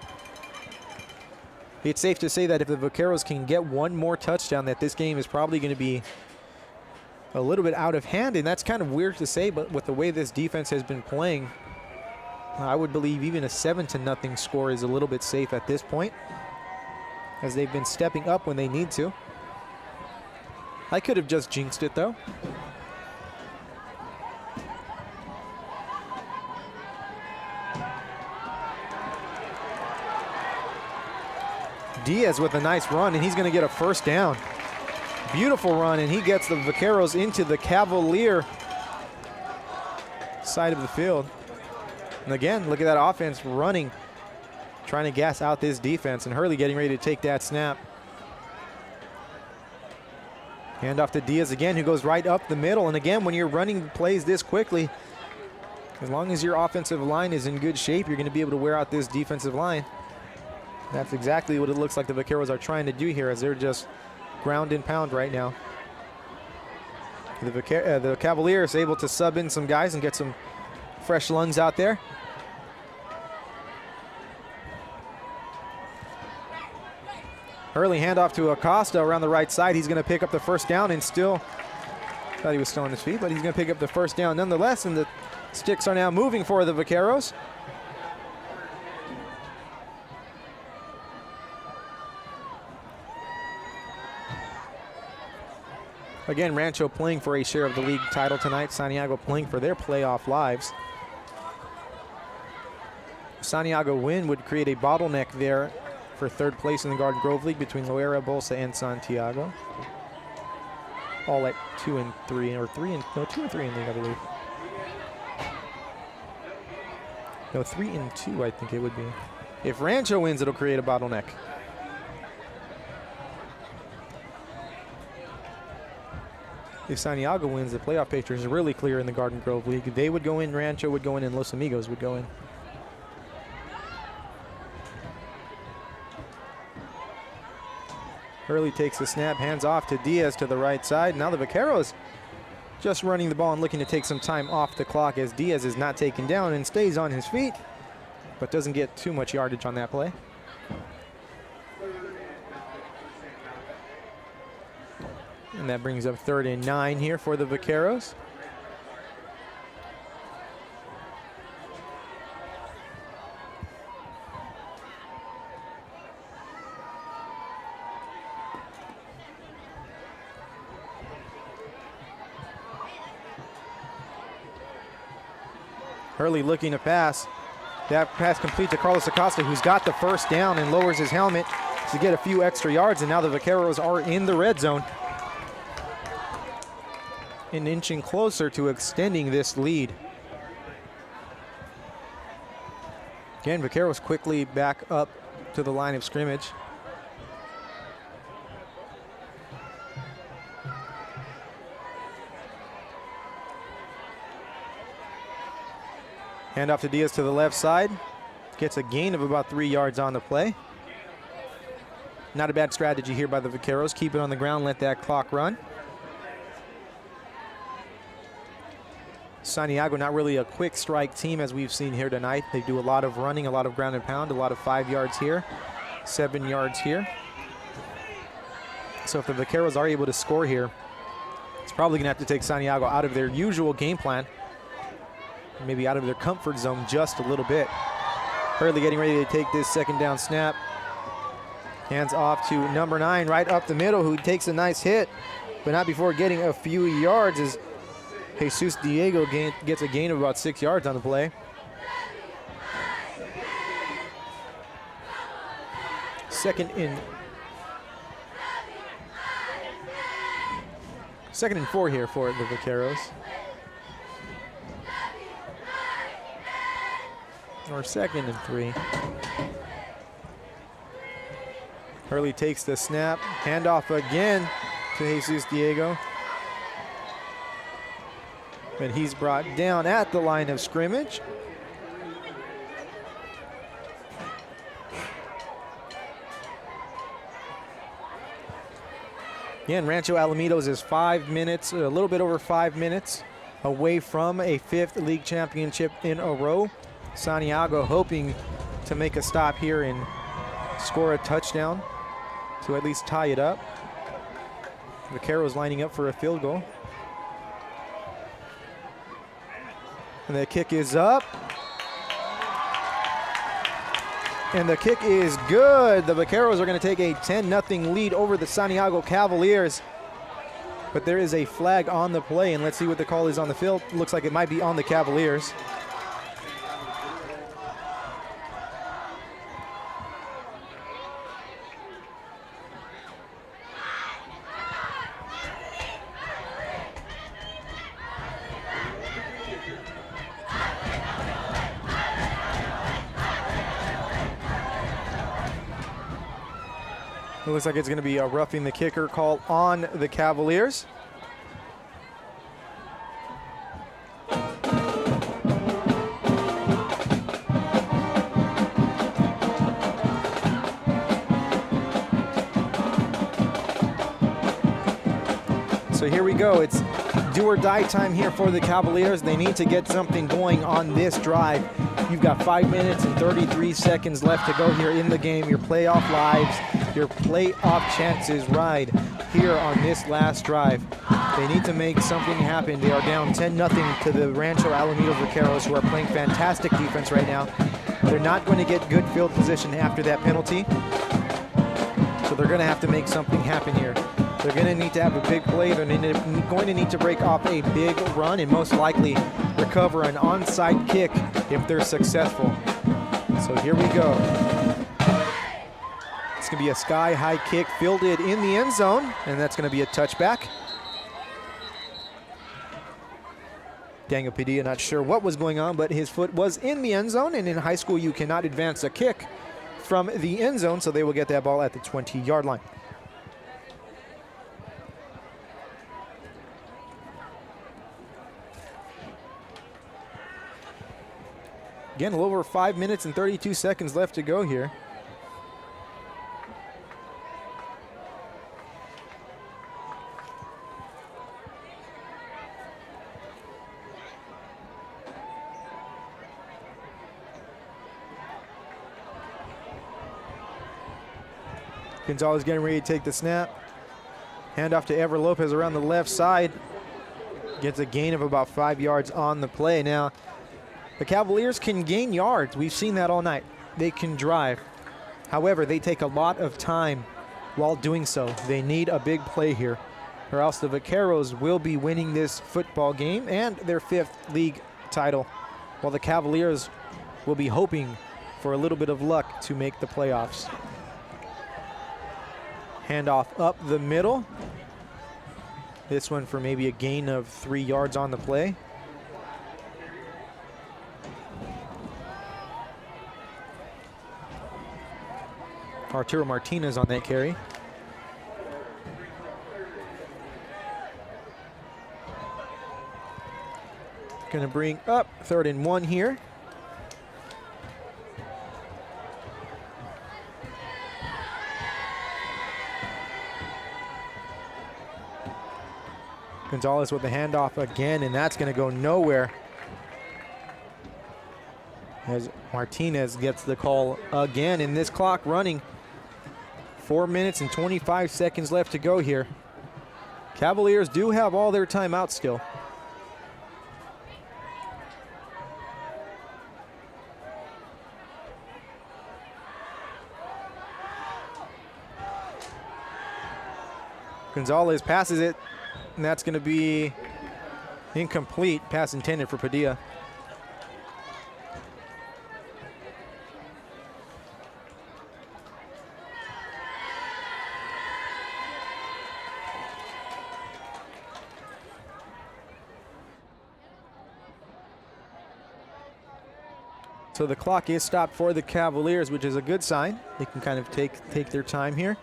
It's safe to say that if the Vaqueros can get one more touchdown, that this game is probably going to be a little bit out of hand, and that's kind of weird to say, but with the way this defense has been playing, I would believe even a 7-0 score is a little bit safe at this point, as they've been stepping up when they need to. I could have just jinxed it, though. Diaz with a nice run, and he's going to get a 1st down. Beautiful run, and he gets the Vaqueros into the Cavalier side of the field. And again, look at that offense running, trying to gas out this defense, and Hurley getting ready to take that snap. Hand off to Diaz again, who goes right up the middle. And again, when you're running plays this quickly, as long as your offensive line is in good shape, you're going to be able to wear out this defensive line. That's exactly what it looks like the Vaqueros are trying to do here, as they're just ground and pound right now. The Cavaliers able to sub in some guys and get some fresh lungs out there. Early handoff to Acosta around the right side. He's going to pick up the 1st down, and still, thought he was still on his feet, but he's going to pick up the 1st down nonetheless, and the sticks are now moving for the Vaqueros. Again, Rancho playing for a share of the league title tonight. Santiago playing for their playoff lives. Santiago win would create a bottleneck there for 3rd place in the Garden Grove League between Loera, Bolsa, and Santiago. All at 2 and 3, or 2 and 3 in the league, I believe. No, 3 and 2, I think it would be. If Rancho wins, it'll create a bottleneck. If Santiago wins, the playoff picture is really clear in the Garden Grove League. They would go in, Rancho would go in, and Los Amigos would go in. Hurley takes the snap, hands off to Diaz to the right side. Now the Vaqueros just running the ball and looking to take some time off the clock, as Diaz is not taken down and stays on his feet, but doesn't get too much yardage on that play. And that brings up 3rd and 9 here for the Vaqueros. Hurley looking to pass. That pass complete to Carlos Acosta, who's got the first down and lowers his helmet to get a few extra yards, and now the Vaqueros are in the red zone and inching closer to extending this lead. Again, Vaqueros quickly back up to the line of scrimmage. Handoff to Diaz to the left side. Gets a gain of about 3 yards on the play. Not a bad strategy here by the Vaqueros. Keep it on the ground, let that clock run. Santiago, not really a quick strike team as we've seen here tonight. They do a lot of running, a lot of ground and pound, a lot of 5 yards here, 7 yards here. So if the Vaqueros are able to score here, it's probably gonna have to take Santiago out of their usual game plan, maybe out of their comfort zone just a little bit. Hurley getting ready to take this second down snap. Hands off to number 9 right up the middle, who takes a nice hit, but not before getting a few yards as Jesus Diego gets a gain of about 6 yards on the play. Second and 4 here for the Vaqueros. Or 2nd and 3. Hurley takes the snap. Handoff again to Jesus Diego. And he's brought down at the line of scrimmage. Again, Rancho Alamitos is 5 minutes, a little bit over 5 minutes away from a 5th league championship in a row. Santiago hoping to make a stop here and score a touchdown to at least tie it up. Vaqueros lining up for a field goal. And the kick is up. And the kick is good. The Vaqueros are going to take a 10-0 lead over the Santiago Cavaliers. But there is a flag on the play, and let's see what the call is on the field. Looks like it might be on the Cavaliers. It looks like it's going to be a roughing the kicker call on the Cavaliers. So here we go. It's do or die time here for the Cavaliers. They need to get something going on this drive. You've got 5 minutes and 33 seconds left to go here in the game. Your playoff lives, your playoff chances ride here on this last drive. They need to make something happen. They are down 10-0 to the Rancho Alamitos Vaqueros, who are playing fantastic defense right now. They're not going to get good field position after that penalty, so they're going to have to make something happen here. They're going to need to have a big play. They're going to need to break off a big run and most likely recover an onside kick if they're successful. So here we go. It's going to be a sky-high kick fielded in the end zone, and that's going to be a touchback. Daniel Padilla not sure what was going on, but his foot was in the end zone, and in high school you cannot advance a kick from the end zone, so they will get that ball at the 20-yard line. Again, a little over 5 minutes and 32 seconds left to go here. Gonzalez getting ready to take the snap. Handoff to Ever Lopez around the left side. Gets a gain of about 5 yards on the play. Now, the Cavaliers can gain yards. We've seen that all night. They can drive. However, they take a lot of time while doing so. They need a big play here, or else the Vaqueros will be winning this football game and their 5th league title while the Cavaliers will be hoping for a little bit of luck to make the playoffs. Handoff up the middle. This one for maybe a gain of 3 yards on the play. Arturo Martinez on that carry. Going to bring up 3rd and 1 here. Gonzalez with the handoff again, and that's going to go nowhere as Martinez gets the call again, and this clock running. 4 minutes and 25 seconds left to go here. Cavaliers do have all their timeouts still. Gonzalez passes it, and that's going to be incomplete. Pass intended for Padilla. So the clock is stopped for the Cavaliers, which is a good sign. They can kind of take their time here.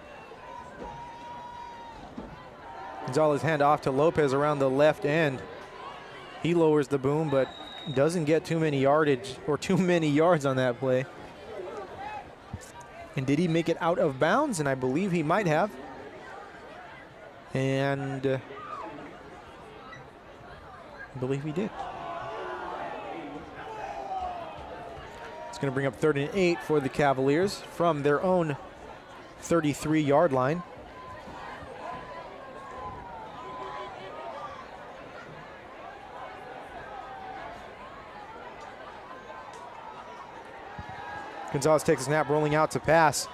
Gonzalez hand off to Lopez around the left end. He lowers the boom, but doesn't get too many yardage or too many yards on that play. And did he make it out of bounds? And I believe he might have. And I believe he did. It's going to bring up 3rd and 8 for the Cavaliers from their own 33-yard line. Gonzalez takes a snap, rolling out to pass.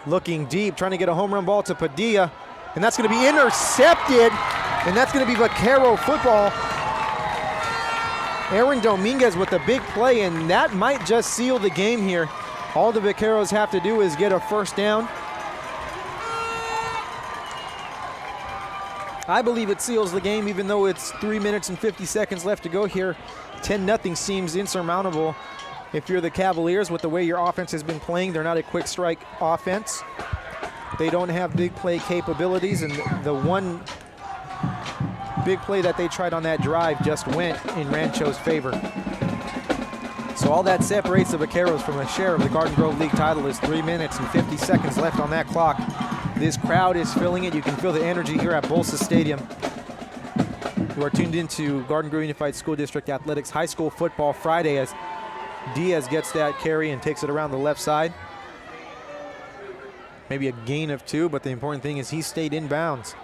Looking deep, trying to get a home run ball to Padilla. And that's going to be intercepted. And that's going to be Vaquero football. Aaron Dominguez with a big play, and that might just seal the game here. All the Vaqueros have to do is get a first down. I believe it seals the game, even though it's 3 minutes and 50 seconds left to go here. 10-0 seems insurmountable. If you're the Cavaliers, with the way your offense has been playing, they're not a quick strike offense. They don't have big play capabilities, and the one big play that they tried on that drive just went in Rancho's favor. So all that separates the Vaqueros from a share of the Garden Grove League title is 3 minutes and 50 seconds left on that clock. This crowd is filling it. You can feel the energy here at Bolsa Stadium. You are tuned into Garden Grove Unified School District Athletics High School Football Friday as Diaz gets that carry and takes it around the left side. Maybe a gain of 2, but the important thing is he stayed in bounds.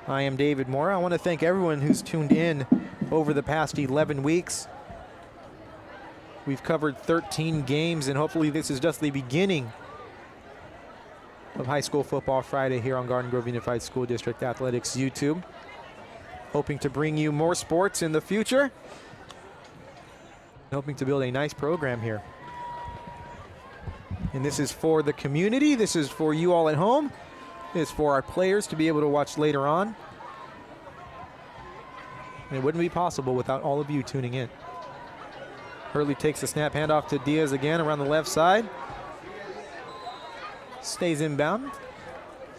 I am David Moore. I want to thank everyone who's tuned in over the past 11 weeks. We've covered 13 games, and hopefully this is just the beginning of High School Football Friday here on Garden Grove Unified School District Athletics YouTube. Hoping to bring you more sports in the future. Hoping to build a nice program here. And this is for the community. This is for you all at home. It's for our players to be able to watch later on. And it wouldn't be possible without all of you tuning in. Hurley takes the snap, handoff to Diaz again around the left side. Stays inbound.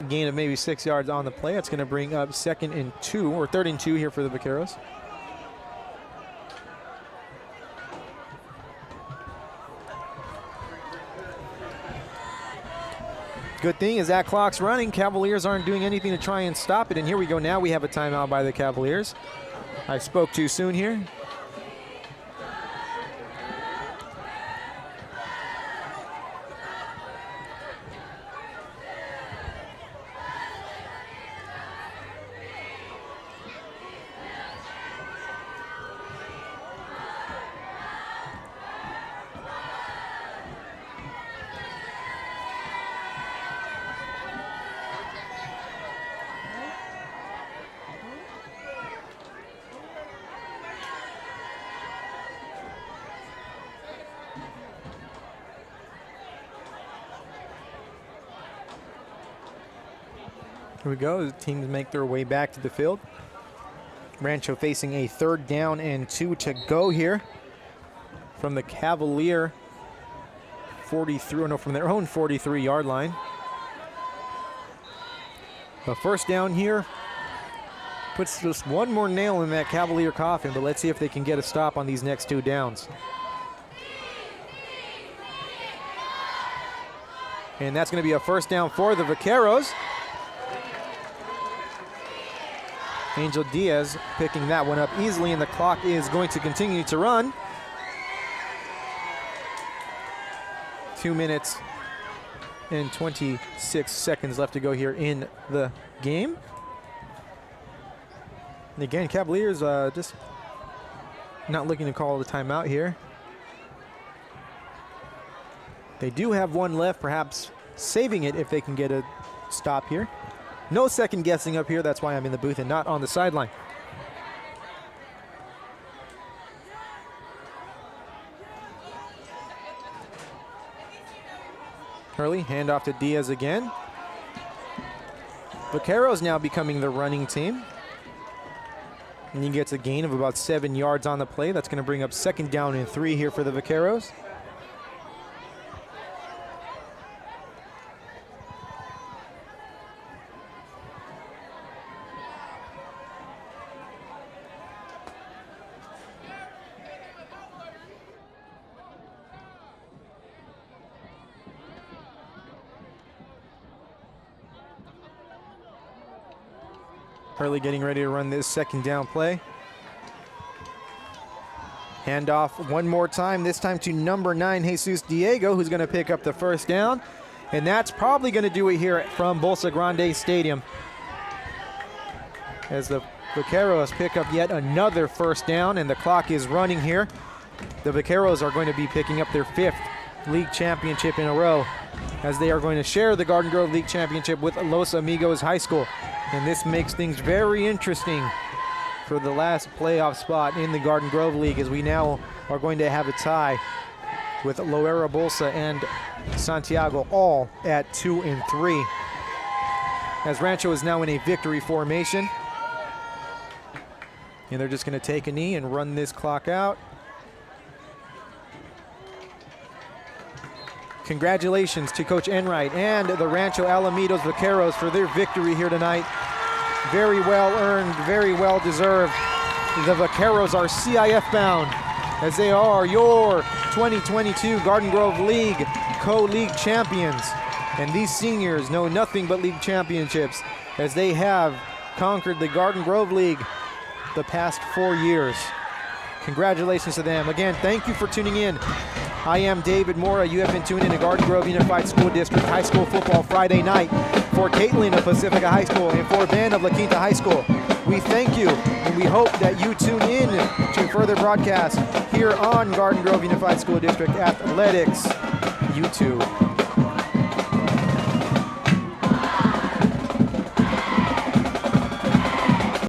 Gain of maybe 6 yards on the play. That's going to bring up 2nd and 2, or 3rd and 2 here for the Vaqueros. Good thing is that clock's running. Cavaliers aren't doing anything to try and stop it. And here we go now. We have a timeout by the Cavaliers. I spoke too soon here. Here we go. The teams make their way back to the field. Rancho facing a 3rd down and 2 to go here from the Cavalier 43, from their own 43-yard line. A 1st down here puts just one more nail in that Cavalier coffin, but let's see if they can get a stop on these next 2 downs. And that's going to be a 1st down for the Vaqueros. Angel Diaz picking that one up easily, and the clock is going to continue to run. 2 minutes and 26 seconds left to go here in the game. And again, Cavaliers just not looking to call the timeout here. They do have one left, perhaps saving it if they can get a stop here. No second guessing up here. That's why I'm in the booth and not on the sideline. Hurley, handoff to Diaz again. Vaqueros now becoming the running team. And he gets a gain of about 7 yards on the play. That's going to bring up 2nd down and 3 here for the Vaqueros. Hurley getting ready to run this 2nd down play. Handoff one more time, this time to number 9, Jesus Diego, who's going to pick up the 1st down. And that's probably going to do it here from Bolsa Grande Stadium, as the Vaqueros pick up yet another 1st down, and the clock is running here. The Vaqueros are going to be picking up their 5th league championship in a row, as they are going to share the Garden Grove League Championship with Los Amigos High School. And this makes things very interesting for the last playoff spot in the Garden Grove League, as we now are going to have a tie with Loera Bolsa and Santiago all at 2 and 3. As Rancho is now in a victory formation. And they're just going to take a knee and run this clock out. Congratulations to Coach Enright and the Rancho Alamitos Vaqueros for their victory here tonight. Very well earned, very well deserved. The Vaqueros are CIF bound, as they are your 2022 Garden Grove League co-league champions. And these seniors know nothing but league championships, as they have conquered the Garden Grove League the past 4 years. Congratulations to them. Again, thank you for tuning in. I am David Mora. You have been tuned in to Garden Grove Unified School District High School Football Friday night. For Caitlin of Pacifica High School and for Ben of La Quinta High School, we thank you, and we hope that you tune in to further broadcasts here on Garden Grove Unified School District Athletics YouTube.